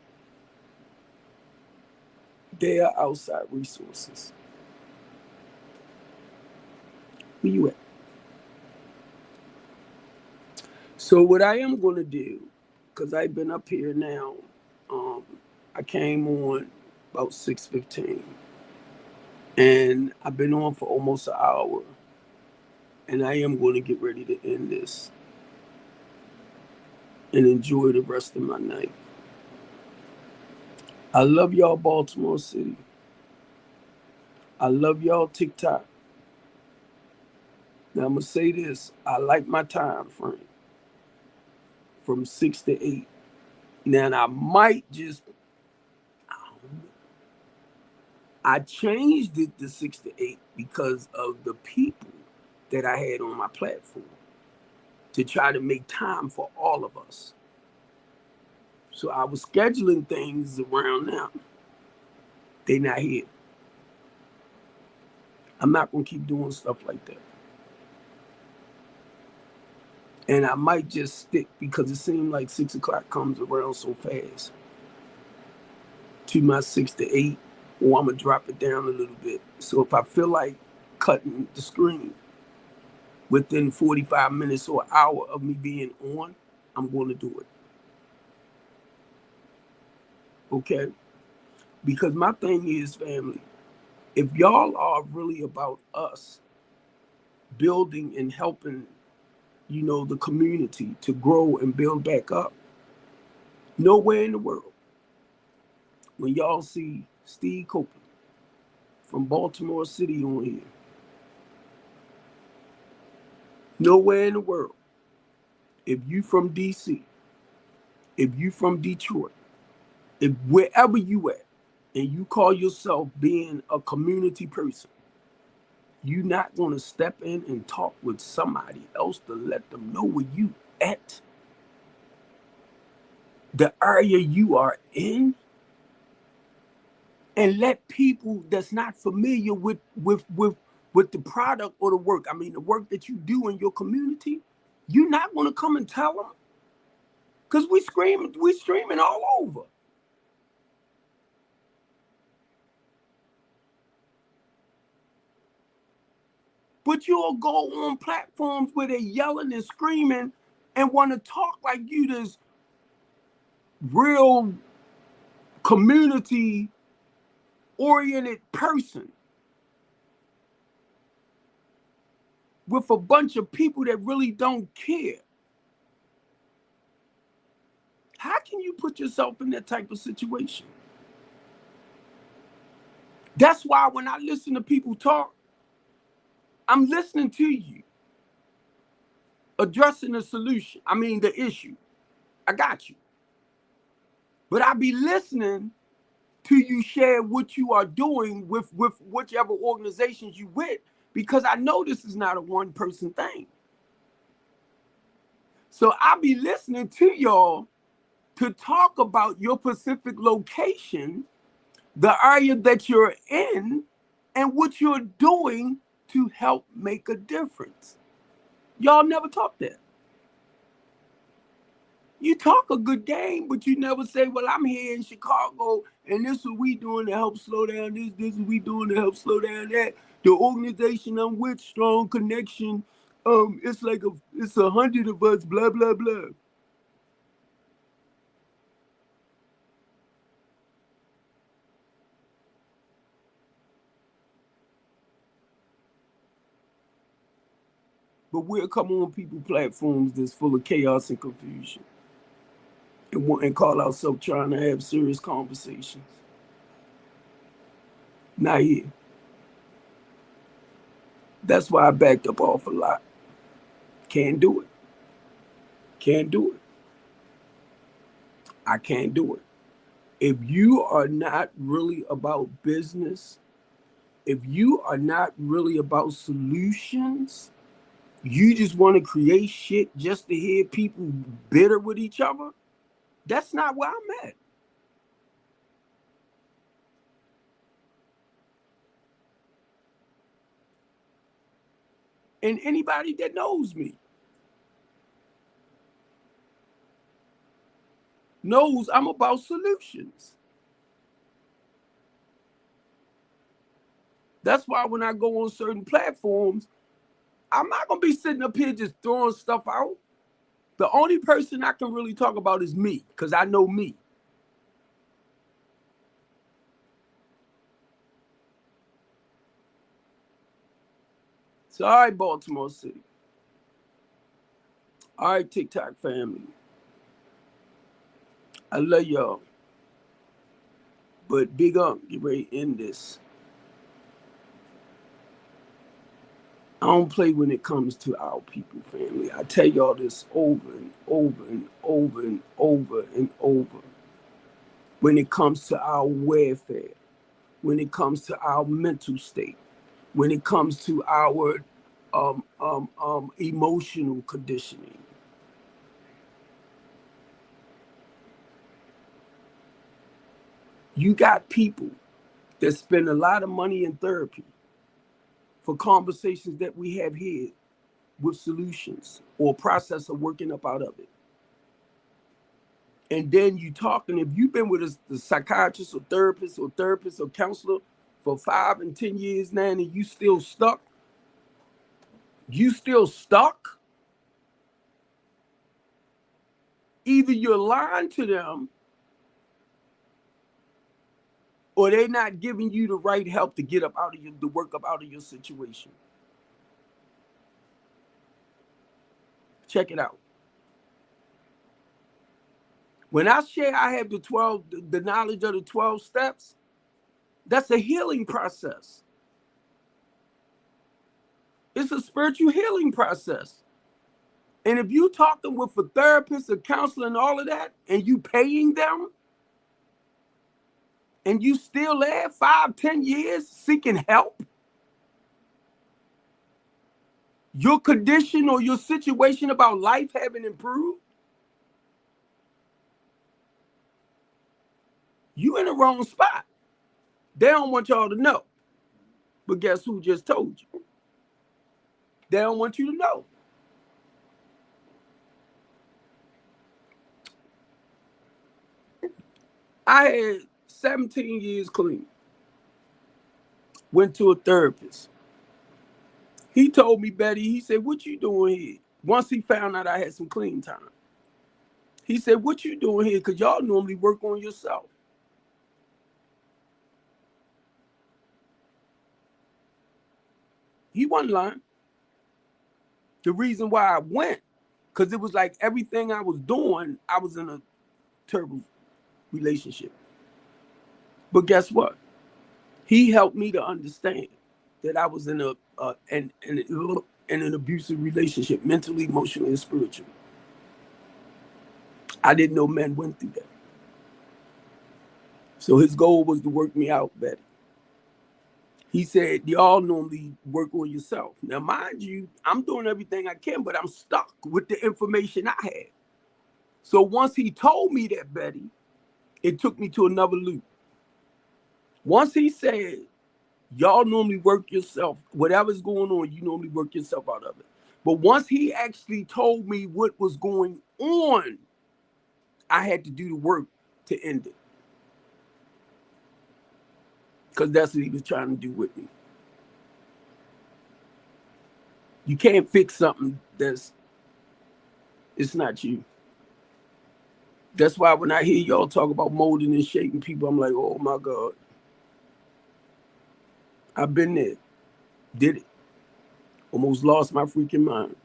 they are outside resources. Where you at? So what I am going to do, because I've been up here now, um, I came on about 6:15, and I've been on for almost an hour, and I am going to get ready to end this and enjoy the rest of my night. I love y'all, Baltimore City. I love y'all, TikTok. Now I'm gonna say this: I like my time frame from 6 to 8. Now I might just, I changed it to 6 to 8 because of the people that I had on my platform to try to make time for all of us. So I was scheduling things around now. They not here. I'm not gonna keep doing stuff like that. And I might just stick because it seemed like 6 o'clock comes around so fast to my 6 to 8, or I'm gonna drop it down a little bit. So if I feel like cutting the screen within 45 minutes or an hour of me being on, I'm going to do it. Okay? Because my thing is, family, if y'all are really about us building and helping, the community to grow and build back up, nowhere in the world, when y'all see Steve Copeland from Baltimore City on here, nowhere in the world, if you from DC, if you from Detroit, if wherever you at, and you call yourself being a community person, you not going to step in and talk with somebody else to let them know where you at, the area you are in, and let people that's not familiar with the product or the work, I mean the work that you do in your community, you're not going to come and tell them, because we streaming all over. But you'll go on platforms where they're yelling and screaming and want to talk like you this real community oriented person with a bunch of people that really don't care. How can you put yourself in that type of situation? That's why when I listen to people talk, I'm listening to you, addressing the solution. I mean, the issue. I got you. But I be listening to you share what you are doing with whichever organizations you with, because I know this is not a one-person thing. So I be listening to y'all to talk about your specific location, the area that you're in, and what you're doing to help make a difference. Y'all never talk that. You talk a good game, but you never say, well, I'm here in Chicago, and this is what we doing to help slow down this. This is what we doing to help slow down that. The organization I'm with, strong connection. It's like it's 100 of us, blah, blah, blah. But we'll come on people platforms that's full of chaos and confusion and call ourselves trying to have serious conversations. Not here. That's why I backed up off a lot. Can't do it. Can't do it. I can't do it. If you are not really about business, if you are not really about solutions, you just want to create shit just to hear people bitter with each other, that's not where I'm at. And anybody that knows me knows I'm about solutions. That's why when I go on certain platforms, I'm not going to be sitting up here just throwing stuff out. The only person I can really talk about is me, because I know me. So, all right, Baltimore City. All right, TikTok family. I love y'all. But big up, get ready to end this. I don't play when it comes to our people, family. I tell y'all this over and over and over and over and over. When it comes to our welfare, when it comes to our mental state, when it comes to our emotional conditioning. You got people that spend a lot of money in therapy for conversations that we have here with solutions or process of working up out of it. And then you talking, if you've been with a psychiatrist or therapist or counselor for 5 and 10 years now and you still stuck, either you're lying to them or they're not giving you the right help to get up out of to work up out of your situation. Check it out. When I share I have the knowledge of the 12 steps, that's a healing process. It's a spiritual healing process. And if you talking with a therapist, a counselor, and all of that, and you paying them, and you still there 5, 10 years seeking help, your condition or your situation about life haven't improved, you in the wrong spot. They don't want y'all to know. But guess who just told you? They don't want you to know. I had 17 years clean. Went to a therapist. He told me, Betty, he said, what you doing here? Once he found out I had some clean time. He said, what you doing here? Because y'all normally work on yourself. He wasn't lying. The reason why I went, because it was like everything I was doing, I was in a terrible relationship. But guess what? He helped me to understand that I was in an abusive relationship, mentally, emotionally, and spiritually. I didn't know men went through that. So his goal was to work me out better. He said, y'all normally work on yourself. Now, mind you, I'm doing everything I can, but I'm stuck with the information I had. So once he told me that, Betty, it took me to another loop. Once he said, y'all normally work yourself, whatever's going on, you normally work yourself out of it. But once he actually told me what was going on, I had to do the work to end it. Because that's what he was trying to do with me. You can't fix something it's not you. That's why when I hear y'all talk about molding and shaping people, I'm like, oh my God. I've been there. Did it. Almost lost my freaking mind.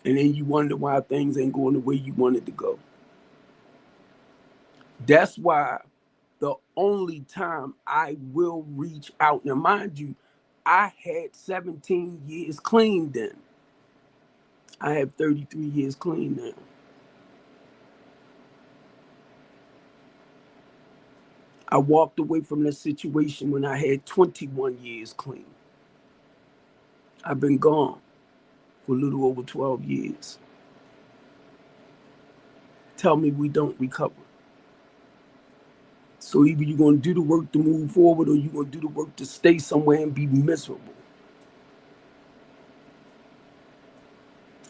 And then you wonder why things ain't going the way you wanted to go. That's why the only time I will reach out, now mind you, I had 17 years clean then. I have 33 years clean now. I walked away from that situation when I had 21 years clean. I've been gone for a little over 12 years. Tell me we don't recover. So either you're going to do the work to move forward or you're going to do the work to stay somewhere and be miserable.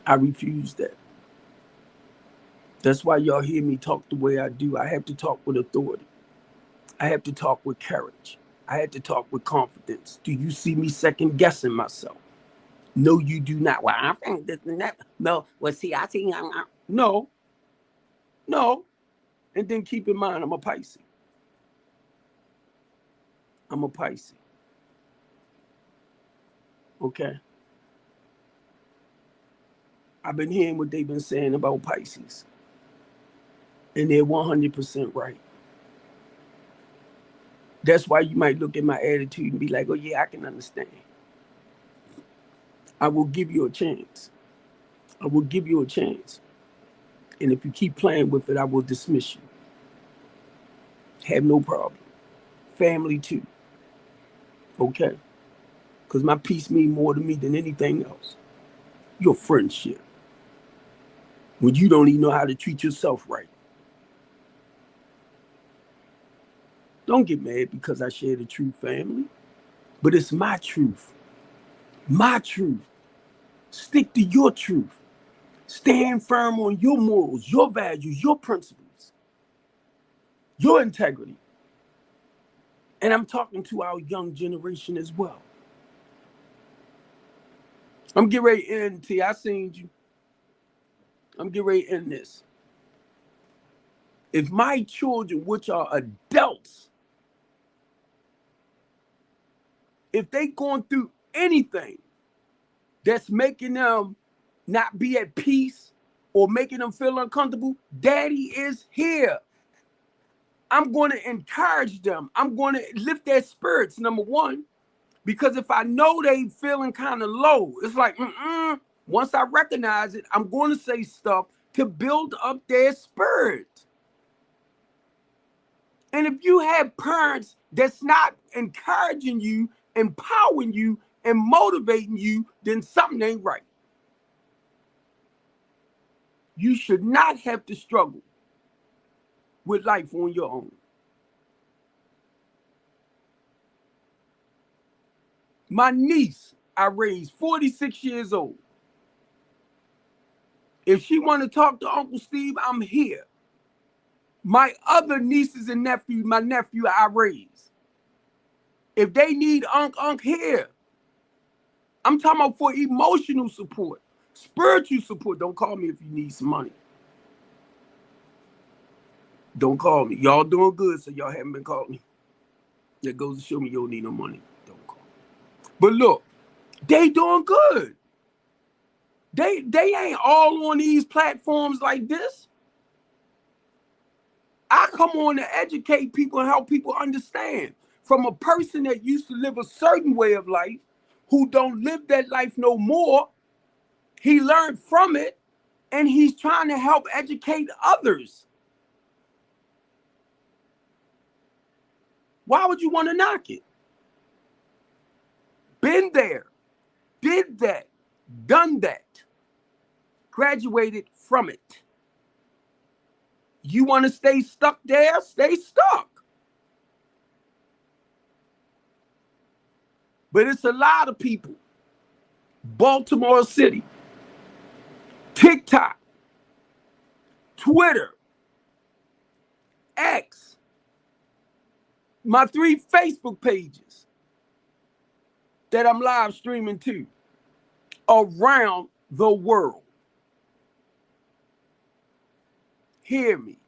I refuse that. That's why y'all hear me talk the way I do. I have to talk with authority. I have to talk with courage. I have to talk with confidence. Do you see me second guessing myself? No, you do not. Well, I think this and that. No, well, see, I think no. And then keep in mind, I'm a Pisces. Okay? I've been hearing what they've been saying about Pisces. And they're 100% right. That's why you might look at my attitude and be like, oh, yeah, I can understand. I will give you a chance. I will give you a chance. And if you keep playing with it, I will dismiss you. Have no problem. Family too. Okay? Because my peace means more to me than anything else. Your friendship. When you don't even know how to treat yourself right. Don't get mad because I share the truth, family. But it's my truth. My truth. Stick to your truth. Stand firm on your morals, your values, your principles, your integrity. And I'm talking to our young generation as well. I'm getting ready to end, T. I seen you. I'm getting ready to end this. If my children, which are adults, if they going through anything that's making them not be at peace or making them feel uncomfortable, Daddy is here. I'm going to encourage them. I'm going to lift their spirits, number one, because if I know they feeling kind of low, it's like, once I recognize it, I'm going to say stuff to build up their spirit. And if you have parents that's not encouraging you, empowering you, and motivating you, then something ain't right. You should not have to struggle with life on your own. My niece, I raised 46 years old. If she want to talk to Uncle Steve, I'm here. My other nieces and nephews, my nephew I raised. If they need Unc here. I'm talking about for emotional support, spiritual support. Don't call me if you need some money. Don't call me. Y'all doing good, so y'all haven't been calling me. That goes to show me you don't need no money. Don't call me. But look, they doing good. They ain't all on these platforms like this. I come on to educate people and help people understand. From a person that used to live a certain way of life, who don't live that life no more, he learned from it, and he's trying to help educate others. Why would you want to knock it? Been there, did that, done that, graduated from it. You want to stay stuck there? Stay stuck. But it's a lot of people. Baltimore City, TikTok, Twitter, X, my 3 Facebook pages that I'm live streaming to around the world. Hear me.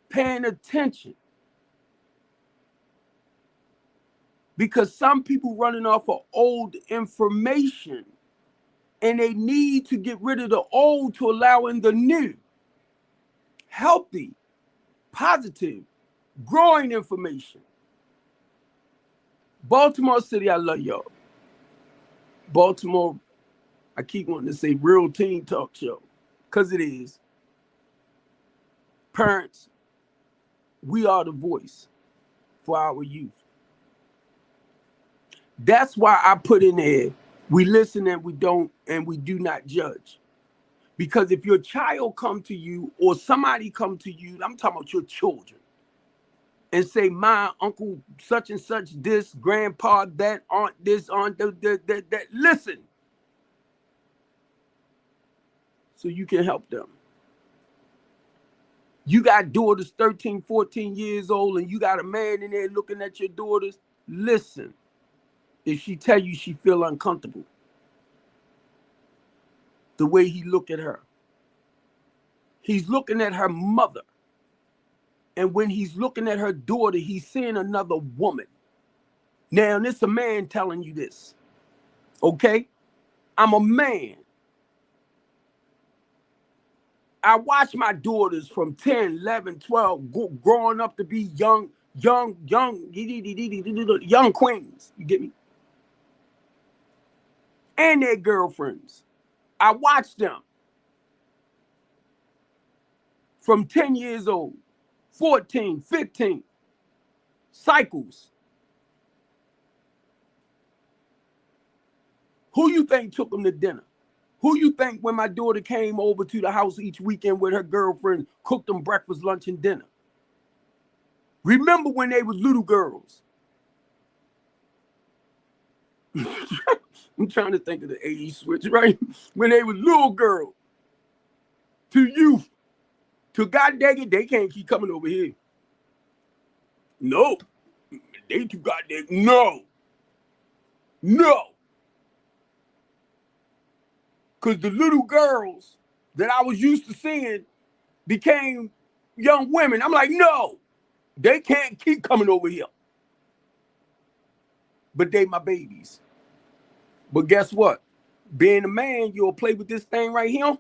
Paying attention. Because some people running off of old information, and they need to get rid of the old to allow in the new, healthy, positive, growing information. Baltimore City, I love y'all. Baltimore, I keep wanting to say real teen talk show, because it is. Parents, we are the voice for our youth. That's why I put in there, we listen and we don't, and we do not judge. Because if your child come to you or somebody come to you, I'm talking about your children, and say, my uncle such and such this, grandpa that, aunt this, aunt that, listen. So you can help them. You got daughters 13, 14 years old, and you got a man in there looking at your daughters, listen. If she tell you she feel uncomfortable, the way he look at her, he's looking at her mother. And when he's looking at her daughter, he's seeing another woman. Now, this a man telling you this, okay? I'm a man. I watch my daughters from 10, 11, 12, growing up to be young queens. You get me? And their girlfriends. I watch them from 10 years old, 14, 15, cycles. Who you think took them to dinner? Who you think, when my daughter came over to the house each weekend with her girlfriend, cooked them breakfast, lunch, and dinner? Remember when they were little girls? I'm trying to think of the age switch, right? When they were little girls to youth, to God dang it, they can't keep coming over here. No, they too goddamn, no. Because the little girls that I was used to seeing became young women. I'm like, no, they can't keep coming over here. But they my babies. But guess what? Being a man, you'll play with this thing right here,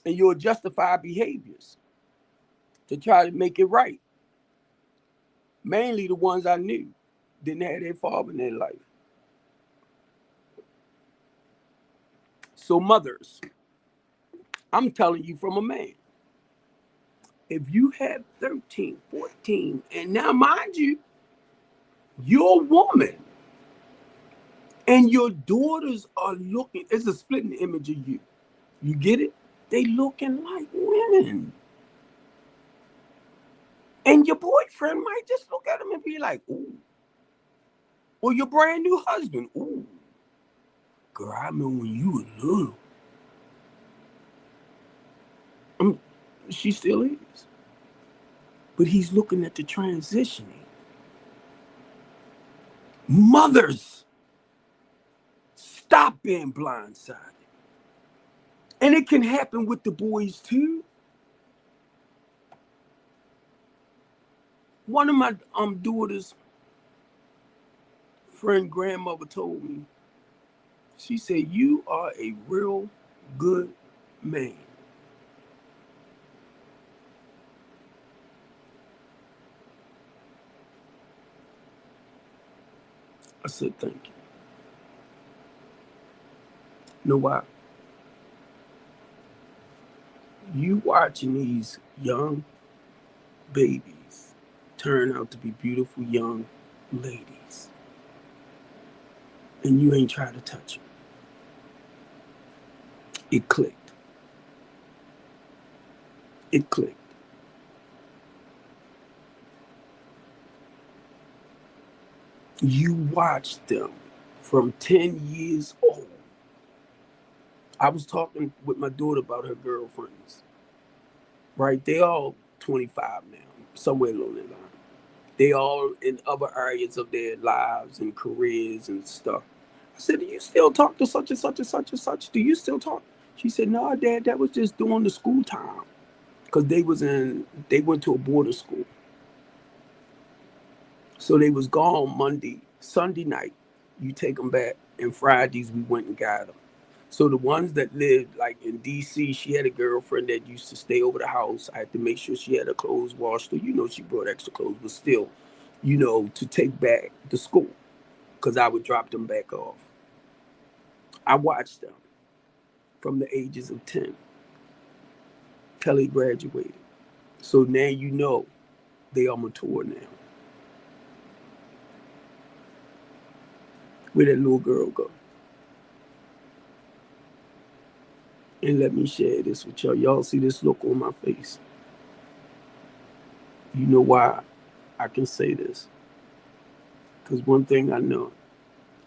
and you'll justify behaviors to try to make it right. Mainly the ones I knew didn't have their father in their life. So mothers, I'm telling you from a man, if you have 13, 14, and now mind you, you're a woman, and your daughters are looking, it's a splitting image of you. You get it? They looking like women. And your boyfriend might just look at them and be like, ooh. Or your brand new husband, ooh. Girl, I remember when you were little. She still is. But he's looking at the transitioning. Mothers, stop being blindsided. And it can happen with the boys too. One of my daughter's friend grandmother told me, She said, "You are a real good man." I said, "Thank you." Know why? You watching these young babies turn out to be beautiful young ladies, and you ain't trying to touch them. It clicked. It clicked. You watched them from 10 years old. I was talking with my daughter about her girlfriends, right? They all 25 now, somewhere along that line. They all in other areas of their lives and careers and stuff. I said, "Do you still talk to such and such and such and such? Do you still talk?" She said, "No, Dad, that was just during the school time." Because they went to a border school. So they was gone Monday, Sunday night. You take them back, and Fridays we went and got them. So the ones that lived like in DC, she had a girlfriend that used to stay over the house. I had to make sure she had her clothes washed. So she brought extra clothes, but still, to take back to school because I would drop them back off. I watched them from the ages of 10 till they graduated. So now they are mature now. Where that little girl go? And let me share this with y'all. Y'all see this look on my face. You know why I can say this? Because one thing I know,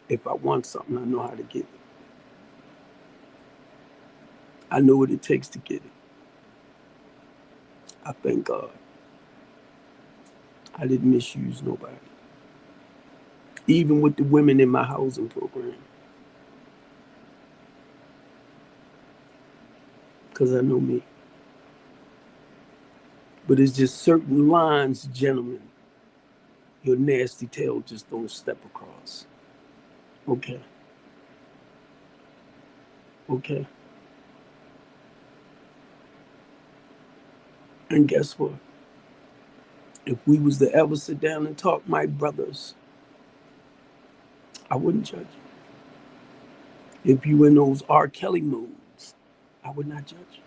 if I want something, I know how to get it. I know what it takes to get it. I thank God I didn't misuse nobody. Even with the women in my housing program. Because I know me. But it's just certain lines, gentlemen, your nasty tail just don't step across. Okay. Okay. And guess what? If we was to ever sit down and talk, my brothers, I wouldn't judge you. If you in those R. Kelly moods, I would not judge you.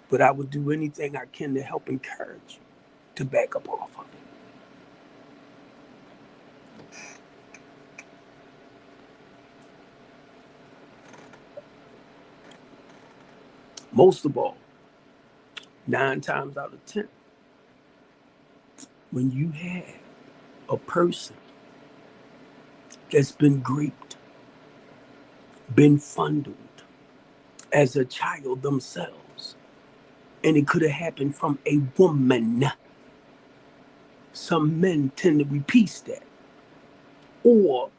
But I would do anything I can to help encourage you to back up off of it. Most of all, 9 times out of 10, when you have a person that's been graped, been fondled as a child themselves, and it could have happened from a woman. Some men tend to repeat that. Or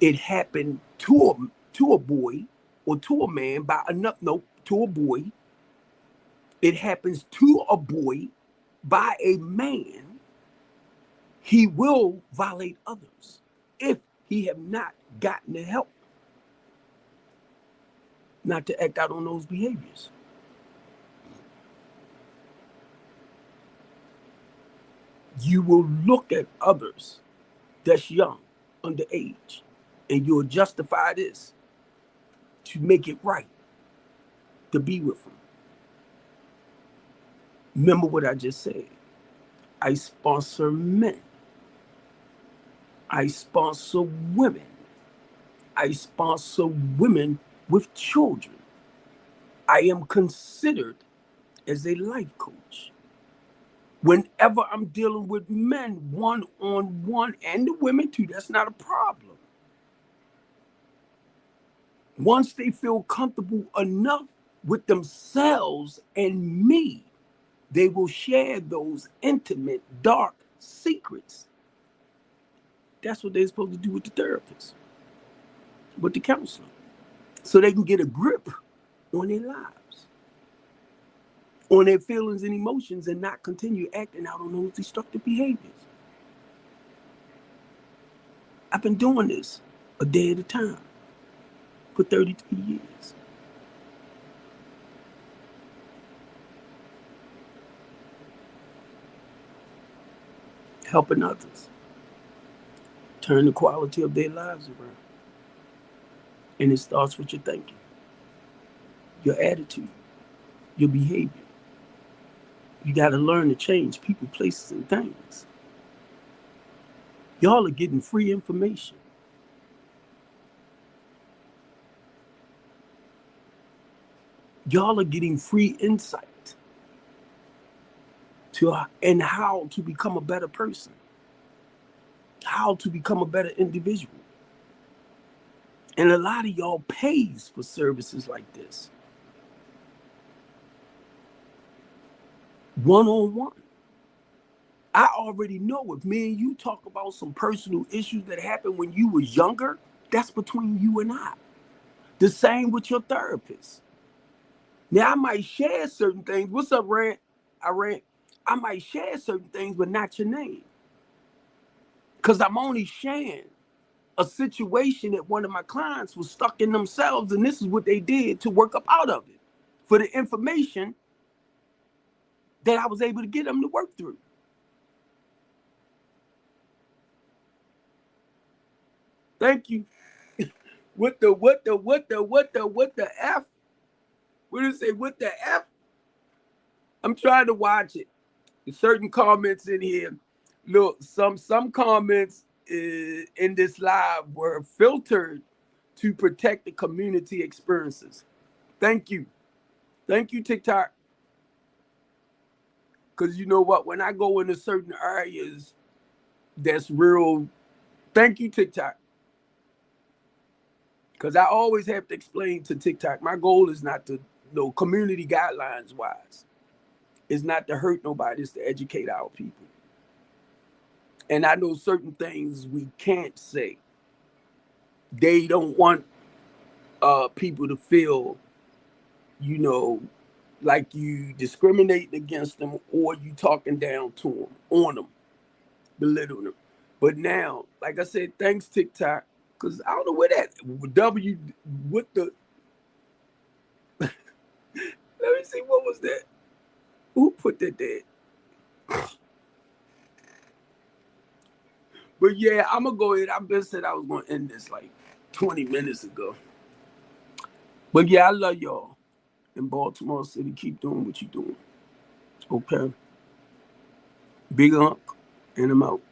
it happened to a boy or to a man by enough to a boy. It happens to a boy by a man. He will violate others if he have not gotten the help not to act out on those behaviors. You will look at others that's young, underage, and you'll justify this to make it right to be with them. Remember what I just said. I sponsor men. I sponsor women. I sponsor women with children. I am considered as a life coach. Whenever I'm dealing with men one-on-one, and the women too, that's not a problem. Once they feel comfortable enough with themselves and me, they will share those intimate, dark secrets. That's what they're supposed to do with the therapist, with the counselor, so they can get a grip on their lives, on their feelings and emotions, and not continue acting out on those destructive behaviors. I've been doing this a day at a time. for 33 years. Helping others turn the quality of their lives around. And it starts with your thinking, your attitude, your behavior. You got to learn to change people, places, and things. Y'all are getting free information. Y'all are getting free insight to and how to become a better person, how to become a better individual. And a lot of y'all pays for services like this. One-on-one. I already know if me and you talk about some personal issues that happened when you was younger, that's between you and I. The same with your therapist. Now, I might share certain things. What's up, Rant? I might share certain things, but not your name. Because I'm only sharing a situation that one of my clients was stuck in themselves, and this is what they did to work up out of it for the information that I was able to get them to work through. Thank you. What the F? What did it say? What the F? I'm trying to watch it. There's certain comments in here. Look, some comments in this live were filtered to protect the community experiences. Thank you. Thank you, TikTok. Because you know what? When I go into certain areas, that's real. Thank you, TikTok. Because I always have to explain to TikTok, my goal is not to, community guidelines wise, is not to hurt nobody, it's to educate our people. And I know certain things we can't say. They don't want people to feel, like you discriminating against them or you talking down to them, on them, belittling them. But now, like I said, thanks TikTok, because I don't know where that what the let me see, what was that? Who put that there? But yeah, I'm gonna go ahead. I been said I was gonna end this like 20 minutes ago. But yeah, I love y'all in Baltimore City. Keep doing what you're doing. Okay. Big Unc, and I'm out.